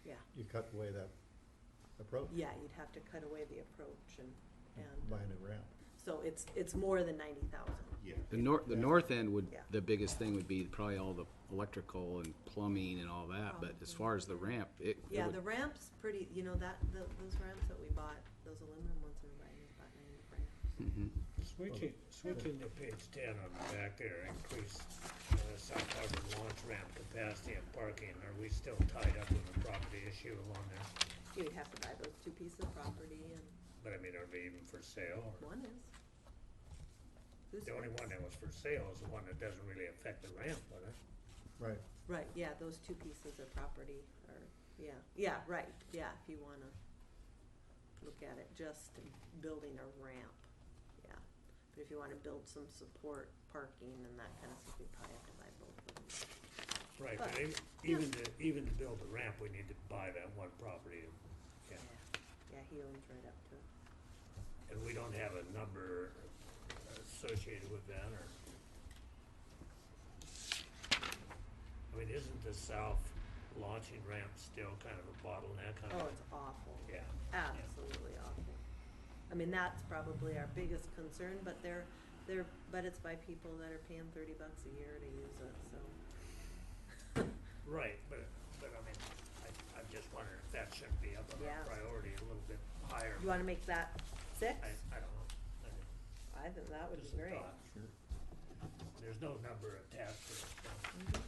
Yeah, you cut away that approach, yeah, you'd have to cut away the approach and, buy a new ramp. so it's more than 90,000. Yeah. The north end would, Yeah. the biggest thing would be probably all the electrical and plumbing and all that, but as far as the ramp, it Yeah, would- the ramp's pretty, those ramps that we bought, those aluminum ones we bought 90 ramps. Mhm. Switching to page 10 on the back there, increase South Harbor launch ramp capacity and parking. Are we still tied up with a property issue along there? You would have to buy those 2 pieces of property, and But I mean, are they even for sale? Or- one is. Who's The only next? one that was for sale is the one that doesn't really affect the ramp, would it? Right, Right, yeah, those 2 pieces of property are, yeah, right, yeah, if you wanna look at it, just building a ramp, yeah. But if you wanna build some support parking and that kind of stuff, you probably have to buy both of them. Right, But- but even to build a ramp, we need to buy that one property. Yeah. Yeah, he owns right up to it. And we don't have a number associated with that, or? I mean, isn't the south launching ramp still kind of a bottleneck on Oh, it? it's awful, Yeah. absolutely awful. I mean, that's probably our biggest concern, but but it's by people that are paying $30 a year to use it, so. Right, but I mean, I'm just wondering if that shouldn't be up on Yeah. our priority a little bit higher. You wanna make that 6? I don't know. I think that would be Just a great. thought. There's no number attached to it, so.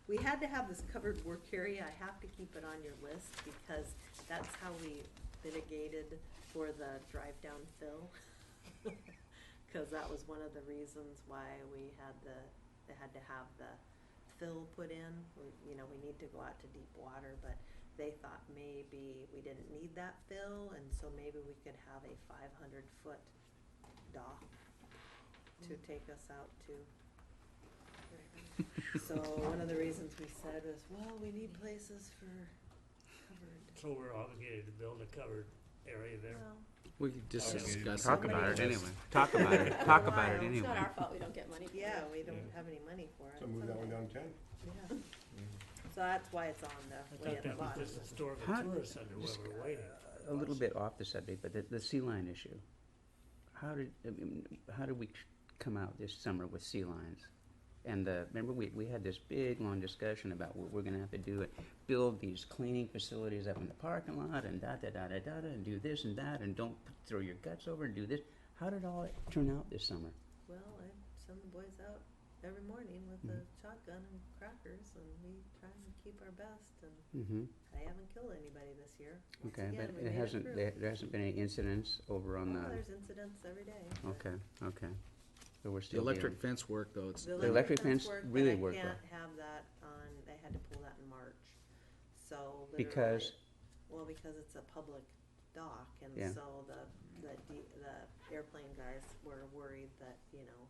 We had to have this covered work area, I have to keep it on your list, because that's how we mitigated for the drive-down fill. Cause that was one of the reasons why they had to have the fill put in. We need to go out to deep water, but they thought maybe we didn't need that fill, and so maybe we could have a 500-foot dock to take us out to. So one of the reasons we said was, well, we need places for covered. So we're obligated to build a covered area there? Well, we could just Okay. discuss Talk it. about it anyway. Talk about it. Talk about it It's It's anyway. not our fault we don't get money for it. yeah, we don't have any money for it. So move that one down 10. Yeah. So that's why it's on I the way thought at the that was bottom. just historical How- tourist center where we're waiting. A little bit off the subject, but the sea lion issue. How did we come out this summer with sea lions? And remember we had this big long discussion about what we're gonna have to do, build these cleaning facilities up in the parking lot and and do this and that, and don't throw your guts over and do this. How did all it turn out this summer? Well, I send the boys out every morning with a shotgun and crackers, and we try and keep our best, and Mm-hmm. I haven't killed anybody this year. Once Okay, again, but we it made hasn't, through. there hasn't been any incidents over on Oh, the, there's incidents every day. but okay. So we're The still electric dealing. fence work though, it's, The electric fence worked, really but worked I well. can't have that on, they had to pull that in March, so literally. Because, well, because it's a public dock, and Yeah. so the airplane guys were worried that, you know,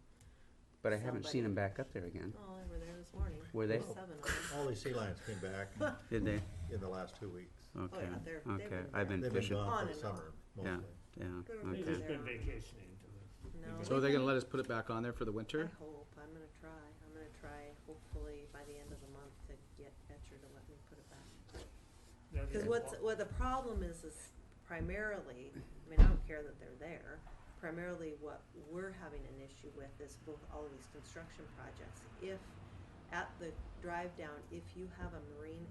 But I haven't seen somebody- them back up there again. oh, they were there this morning. Were they? 7 of them. All these sea lions came back Did they? in the last 2 weeks. Okay. yeah, they've Okay. been I've been They've been fishing. gone On for the and summer, Yeah. mostly. Yeah. They were They've Okay. just been vacationing to the. No, So are they gonna let us put it back on there for the winter? I hope. I'm gonna try. I'm gonna try, hopefully, by the end of the month to get Etcher to let me put it back. Because what the problem is primarily, I mean, I don't care that they're there. Primarily, what we're having an issue with is both all of these construction projects. If at the drive down, if you have a marine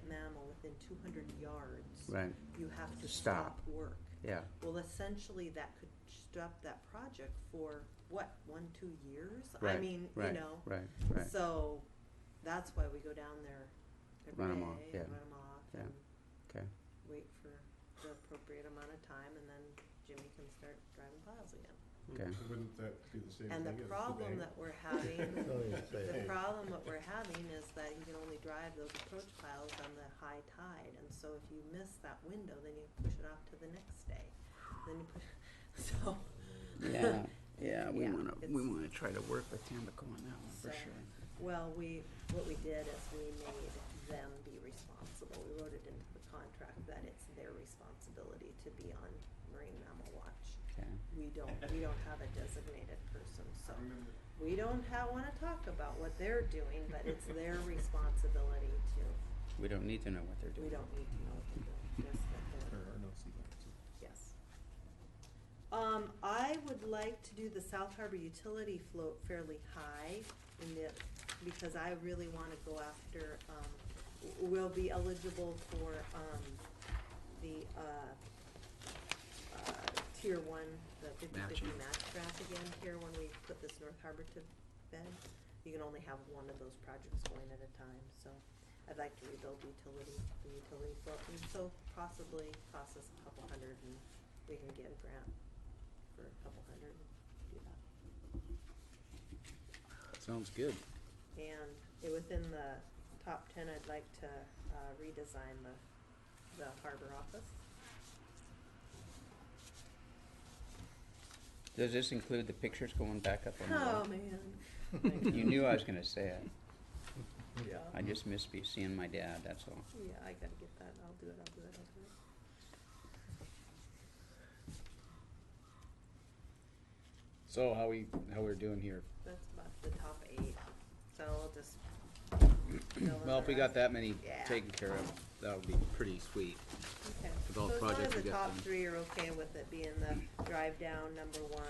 mammal within 200 yards, Right. you have to Stop. stop work. Yeah. Well, essentially, that could stop that project for what, 1-2 years? I Right. mean, Right. you know. Right. Right. So that's why we go down there every Run 'em day off, and yeah. run 'em off Yeah. and Okay. wait for the appropriate amount of time, and then Jimmy can start driving piles again. Okay. Wouldn't that do the same And the thing as problem bank? that we're having, Oh, you say. the problem that we're having is that you can only drive those approach piles on the high tide, and so if you miss that window, then you push it off to the next day. Then you push, so. Yeah. Yeah. We Yeah, wanna try to work with Tampico on that one for So, sure. Well, what we did is we made them be responsible. We wrote it into the contract that it's their responsibility to be on marine mammal watch. Okay. We don't have a designated person, so we don't wanna talk about what they're doing, but it's their responsibility to, We don't need to know what they're doing. we don't need to know what they're doing, just that they're. There are no sea lions. Yes. I would like to do the South Harbor utility float fairly high because I really wanna go after, we'll be eligible for, the, tier 1, the 50/50 Matching. match grant again here when we put this North Harbor to bed. You can only have one of those projects going at a time, so I'd like to rebuild the utility float, and so possibly cost us a couple hundred, and we can get a grant for a couple hundred and do that. Sounds good. And within the top 10, I'd like to redesign the harbor office. Does this include the pictures going back up on the Oh, wall? man. You knew I was gonna say it. Yeah. I just miss seeing my dad, that's all. Yeah, I gotta get that. I'll do it. So how we're doing here? That's about the top 8. So we'll just. fill in Well, the if we got rest. that many Yeah. taken care of, that would be pretty sweet. Okay. with all So the as long projects as we the get top done. 3 are okay with it being the drive down number 1,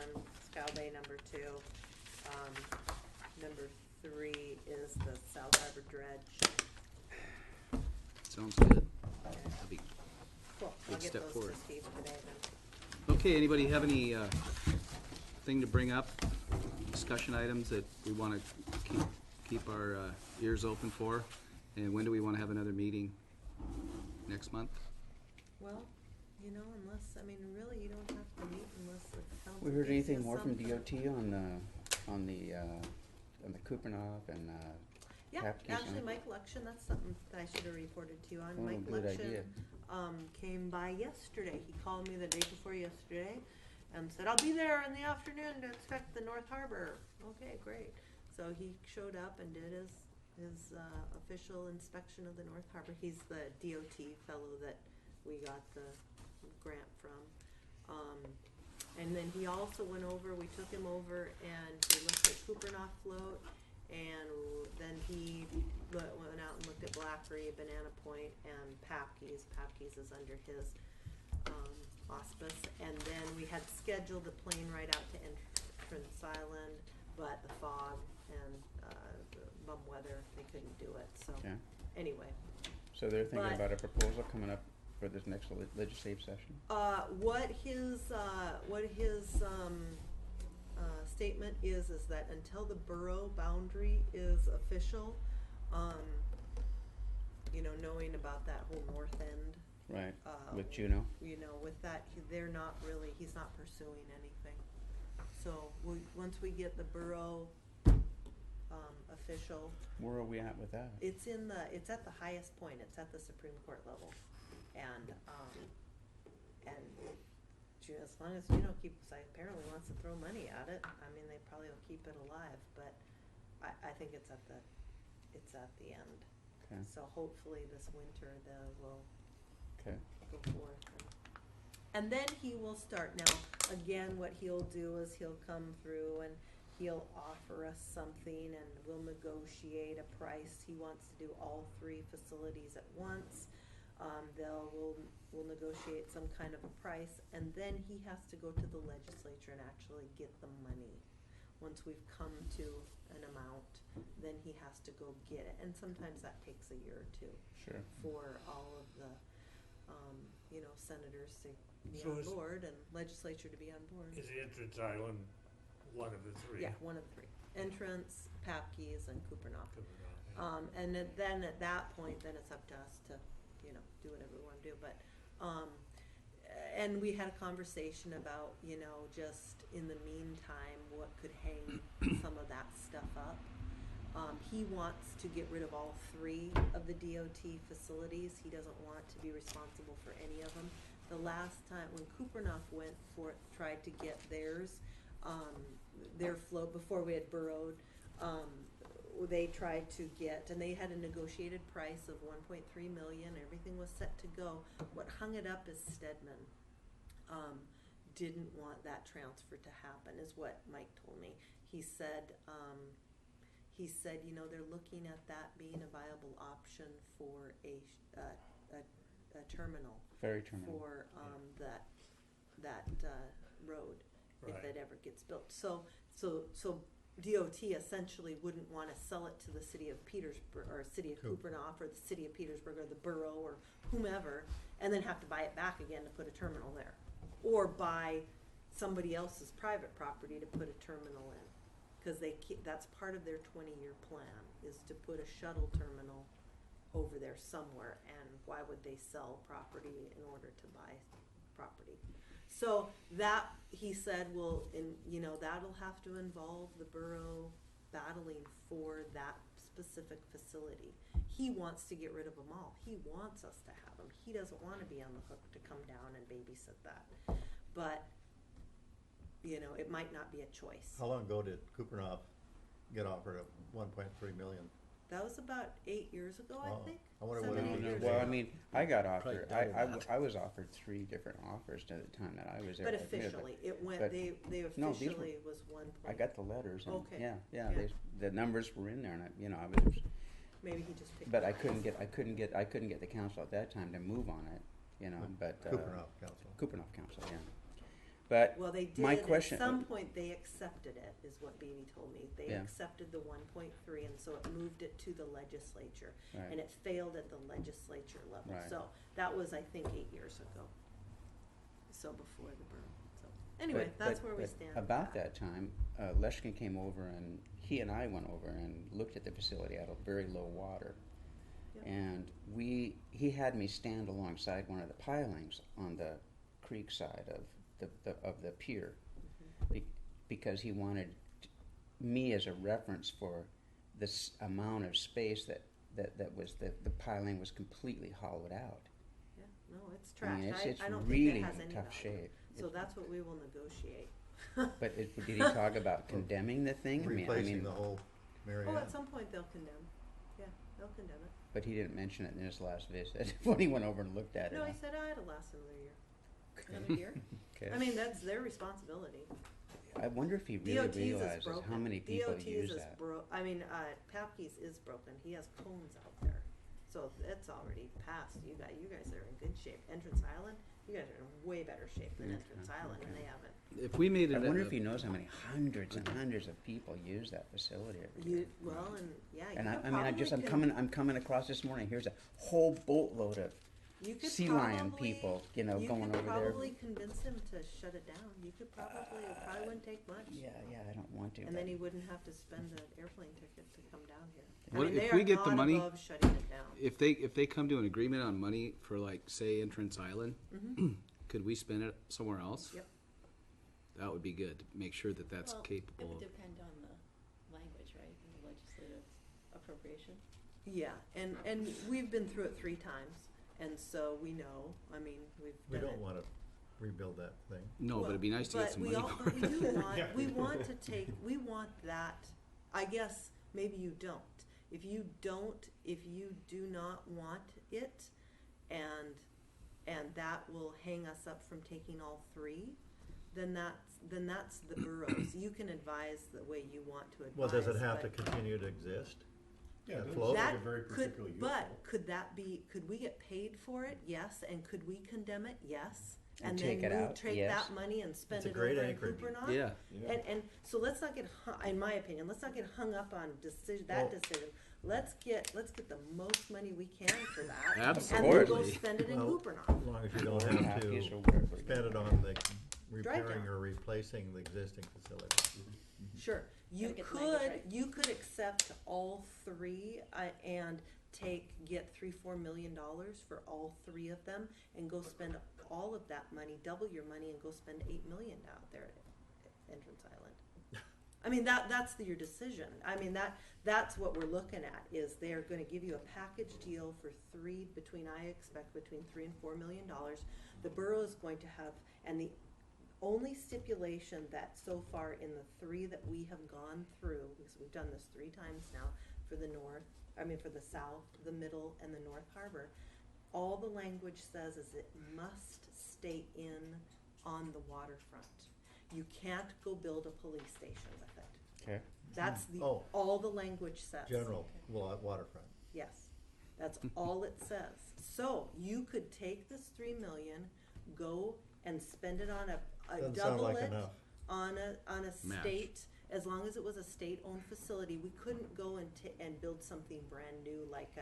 Scow Bay number 2, number 3 is the South Harbor dredge. Sounds good. That'd be Cool. I'll Good get step those forward. to Steve today then. Okay, anybody have any thing to bring up, discussion items that we want to keep our ears open for? And when do we want to have another meeting? Next month? Well, really, you don't have to meet unless the council. We heard thinks anything there's more from something. DOT on the Kupernoff and Yeah, Capkeys actually, on- Mike Lection, that's something that I should have reported to you on. Oh, Mike good idea. Lection, came by yesterday. He called me the day before yesterday and said, I'll be there in the afternoon to inspect the North Harbor. Okay, great. So he showed up and did his official inspection of the North Harbor. He's the DOT fellow that we got the grant from. And then he also went over, we took him over and he looked at Kupernoff float, and then he went out and looked at Blackery, Banana Point, and Papke's. Papke's is under his auspice. And then we had scheduled the plane ride out to Entrance Island, but the fog and the bum weather, they couldn't do it. So Okay. anyway. So they're thinking But- about a proposal coming up for this next legislative session? What his statement is that until the borough boundary is official, knowing about that whole north end, Right, with Juneau? with that, he's not pursuing anything. So once we get the borough, official, Where are we at with that? it's at the highest point, it's at the Supreme Court level. And, as long as, you know, apparently wants to throw money at it, I mean, they probably will keep it alive, but I think it's at the end. Okay. So hopefully this winter will Okay. go forth. And then he will start. Now, again, what he'll do is he'll come through and he'll offer us something and we'll negotiate a price. He wants to do all 3 facilities at once. We'll negotiate some kind of a price, and then he has to go to the legislature and actually get the money. Once we've come to an amount, then he has to go get it, and sometimes that takes a year or 2 Sure. for all of the, you know, senators to be So on is- board and legislature to be on board. Is the entrance island one of the 3? Yeah, one of the 3. Entrance, Papke's, and Kupernoff. Cooperative, yeah. And then at that point, then it's up to us to, you know, do whatever we want to do. But, and we had a conversation about, you know, just in the meantime, what could hang some of that stuff up. He wants to get rid of all 3 of the DOT facilities. He doesn't want to be responsible for any of them. The last time when Kupernoff tried to get theirs, their float before we had burrowed, they tried to get, and they had a negotiated price of 1.3 million. Everything was set to go. What hung it up is Stedman. Didn't want that transfer to happen, is what Mike told me. He said, you know, they're looking at that being a viable option for a terminal. Ferry terminal. For that road, if Right. it ever gets built. So DOT essentially wouldn't want to sell it to the city of Petersburg or city of Kupernoff or the city of Petersburg or the borough or whomever, and then have to buy it back again to put a terminal there, or buy somebody else's private property to put a terminal in, because that's part of their 20-year plan is to put a shuttle terminal over there somewhere. And why would they sell property in order to buy property? So that, he said, you know, that'll have to involve the borough battling for that specific facility. He wants to get rid of them all. He wants us to have them. He doesn't want to be on the hook to come down and babysit that. But, you know, it might not be a choice. How long ago did Kupernoff get offered a 1.3 million? That was about 8 years ago, I Oh, think. I wonder 7, what 8 it years is. Well, ago. I mean, I got offered. Probably double that. I was offered 3 different offers at the time that I was there. But I admit, officially, it went. but- They No, these officially was 1. I got the letters. And Okay. Yeah. Yeah. The numbers were in there, and I was. Maybe he just picked. But I it up. couldn't get the council at that time to move on it. You know, but Kupernoff Council. Kupernoff Council, yeah. But Well, they did. my question. At some point, they accepted it, is what Beatty told me. They Yeah. accepted the 1.3, and so it moved it to the legislature, Right. and it failed at the legislature level. Right. So that was, I think, 8 years ago. So before the burn. So anyway, that's where we stand. with About that time, Leshkin came over, and he and I went over and looked at the facility at a very low water. Yep. And he had me stand alongside one of the pilings on the creek side of the pier, because he wanted me as a reference for this amount of space that was the piling was completely hollowed out. Yeah, no, it's I trashed. mean, it's I don't really think it has in any tough value. shape. So that's what we will negotiate. But did he talk about condemning the thing? Replacing the whole Oh, Marietta. at some point they'll condemn. Yeah, they'll condemn it. But he didn't mention it in his last visit when he went over and looked at it. No, he said, it'll last another year. Another year? Okay. I mean, that's their responsibility. I wonder if he really DOT's is realizes broken. how many people DOT's use is that. Papke's is broken. He has cones out there. So it's already passed. You guys are in good shape. Entrance Island, you guys are in way better shape than Okay, Entrance Island, and okay. they haven't. If we made I it, wonder if he knows how many hundreds and hundreds of people use that facility every year. And And you I'm could I'm coming across this morning. Here's a whole boatload of You could sea lion probably- people, going over You could there. probably convince him to shut it down. You could probably, it probably wouldn't take much. Yeah, I don't want to. And but- then he wouldn't have to spend an airplane ticket to come down here. What I mean, if they we are get the not money- above shutting it down. if they come to an agreement on money for, like, say, Entrance Island, could we spend it somewhere else? Yep. That would be good, to make sure that that's Well, capable It of. would depend on the language, right, in the legislative appropriation. Yeah, and we've been through it 3 times, And so we know, I mean, we've We done don't it. wanna rebuild that thing. No, but it'd be nice to get some money for But we it. do want, Yeah. we want to take, we want that, I guess, maybe you don't. If you do not want it, and that will hang us up from taking all three, then that's the boroughs. You can advise the way you want to advise. Well, does it have to but continue to exist? Yeah, it doesn't Float? sound like that a very could, particularly useful. but could that be, could we get paid for it? Yes. And could we condemn it? Yes. And then take it move- out? take Yes. that money and spend It's a it great over in anchorage. Kupernock? Yeah. Yeah. And so let's not get in my opinion, let's not get hung up on decision. Well- Let's get the most money we can for that. And then Absolutely. go spend it in Well, Kupernock. As long as you don't have Half-piece to or whatever. spend it on the Drive repairing down. or replacing the existing facility. Sure, you Gotta get the language could, right. you could accept all three, and get $3-4 million for all three of them, and go spend all of that money, double your money, and go spend $8 million out there at Entrance Island. I mean, that's your decision. I mean, that's what we're looking at, is they're gonna give you a package deal for I expect between $3 and $4 million. The borough is going to have, and the only stipulation that so far in the three that we have gone through, because we've done this 3 times now, for the south, the middle, and the North Harbor, all the language says is it must stay on the waterfront. You can't go build a police station with it. Okay. That's Oh. all the language says. General waterfront. Yes, that's all it says. So you could take this 3 million, go and spend it on Doesn't sound double like it enough. on a Match. state, as long as it was a state-owned facility. We couldn't go and build something brand new like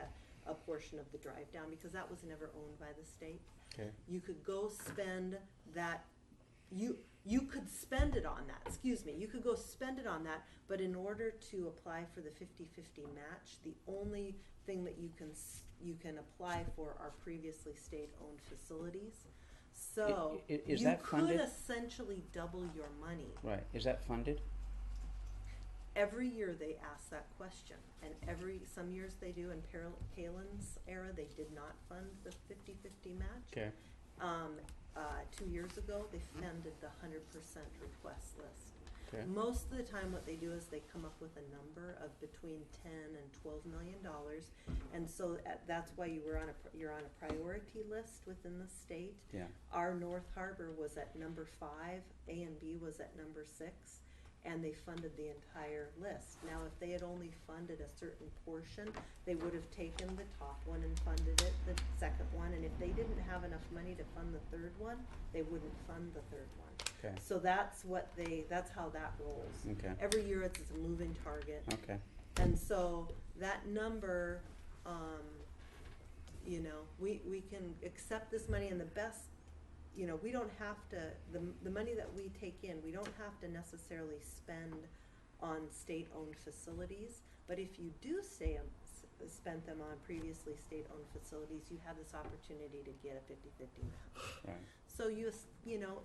a portion of the drive down, because that was never owned by the state. Okay. You could go spend that, you could spend it on that, you could go spend it on that, but in order to apply for the 50-50 match, the only thing that you can apply for are previously state-owned facilities. So, is you that could funded? essentially double your money. Right. Is that funded? Every year they ask that question, and some years they do. In Palin's era, they did not fund the 50-50 match. Okay. 2 years ago, they funded the 100% request list. Okay. Most of the time, what they do is they come up with a number of between $10 and $12 million, and so that's why you're on a priority list within the state. Yeah. Our North Harbor was at number 5, A and B was at number 6, and they funded the entire list. Now, if they had only funded a certain portion, they would have taken the top one and funded it, the second one, and if they didn't have enough money to fund the third one, they wouldn't fund the third one. Okay. So that's how that rolls. Okay. Every year it's a moving target. Okay. And so that number, we can accept this money, and the best, we don't have to, the money that we take in, we don't have to necessarily spend on state-owned facilities, but if you do spend them on previously state-owned facilities, you have this opportunity to get a 50-50 match. Right. So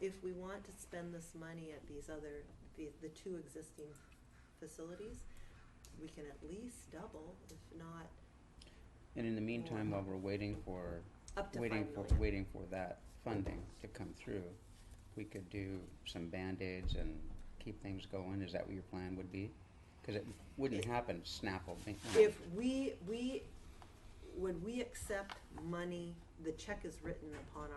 if we want to spend this money at the 2 existing facilities, we can at least double, if not And in the meantime, while we're waiting for up to $5 million. waiting for that funding to come through, we could do some Band-Aids and keep things going. Is that what your plan would be? Because it wouldn't happen snapple. If when we accept money, the check is written upon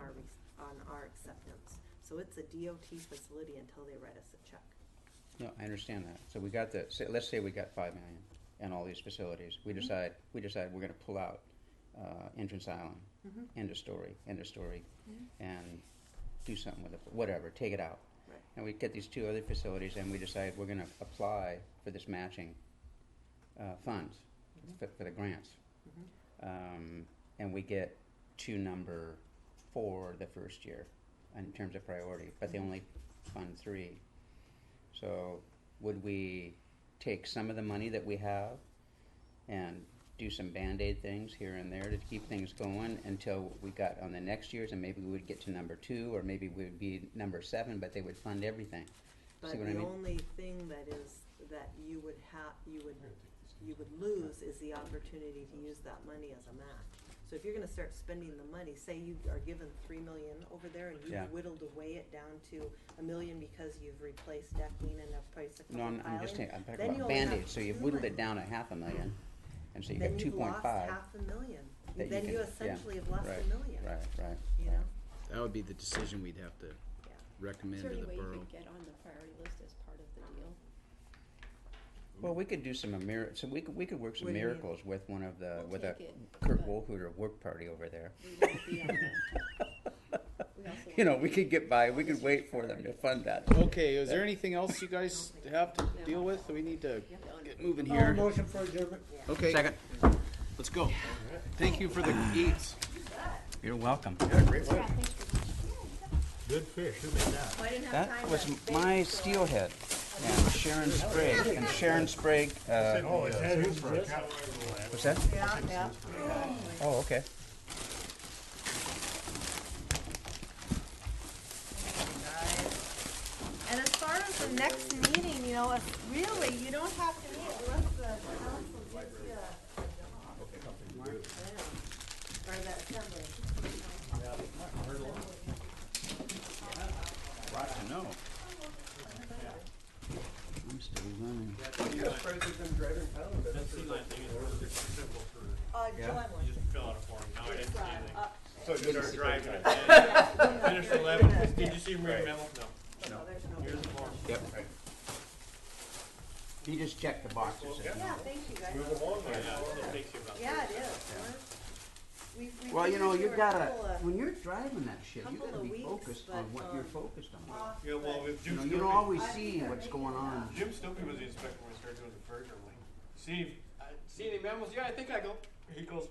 our acceptance. So it's a DOT facility until they write us a check. No, I understand that. So we got let's say we got 5 million in all these facilities. We decide we're going to pull out Entrance Island, end of story, and do something with it. Whatever, take it out. Right. And we get these 2 other facilities, and we decide we're going to apply for this matching funds for the grants. And we get to number 4 the first year in terms of priority, but they only fund 3. So would we take some of the money that we have and do some Band-Aid things here and there to keep things going until we got on the next years, and maybe we would get to number 2, or maybe we would be number 7, but they would fund everything. But See what the I mean? only thing that you would lose is the opportunity to use that money as a match. So if you're gonna start spending the money, say you are given 3 million over there and Yeah. you've whittled away it down to 1 million because you've replaced decking and have priced a couple No, I'm piling, just saying, I'm then talking you about only have Band-Aids, so you've 2 whittled million. it down at 500,000, and so you Then got you've 2.5. lost 500,000. that Then can- you yeah, essentially have lost right, 1 million, Right, you know? That would be the decision we'd have to Yeah. recommend Is to there any the way you borough. could get on the priority list as part of the deal? Well, we could do some so we could work some What do you mean? miracles with one of the, We'll with a take it, Kurt but- Wolfhooter work party over there. We want to be on the. We also You know, want we to could be get by, on we the could wait street for them to priority. fund that. Okay, is there anything else you guys have to deal with? We need to get moving All here. motion for adjournment. Okay, Second, let's go. Thank you for the eats. you're welcome. Yeah, thanks for that. Good fish, who made that? Well, I didn't have That time was to my bake, so I- steelhead, and Sharon Sprague, and Sharon Sprague, Oh, it's had his for a what's that? Yeah, yeah. Oh, okay. And as far as the next meeting, you know, really, you don't have to meet unless the council gives you a job. Yeah. Or that assembly. Lot to know. I'm still learning. July one. Just fill out a form, now I didn't see anything. So You just start driving it, Yeah. finish the 11, did you see him read the memo? No. No, there's no. Here's the form. Yep. You just check the boxes. Yeah, thank you guys. move along then. It takes you about. Yeah, it is. We Well, you know, figured you've were a gotta, couple of- when you're driving that shit, you couple gotta of be weeks, focused on but, what you're focused on. off, Yeah, well, but- if You Jim know, you don't Stokey, always see what's going on. Jim Stokey was the inspector when we started doing the purge, I'm like, see any memos? Yeah, I think I go. He goes,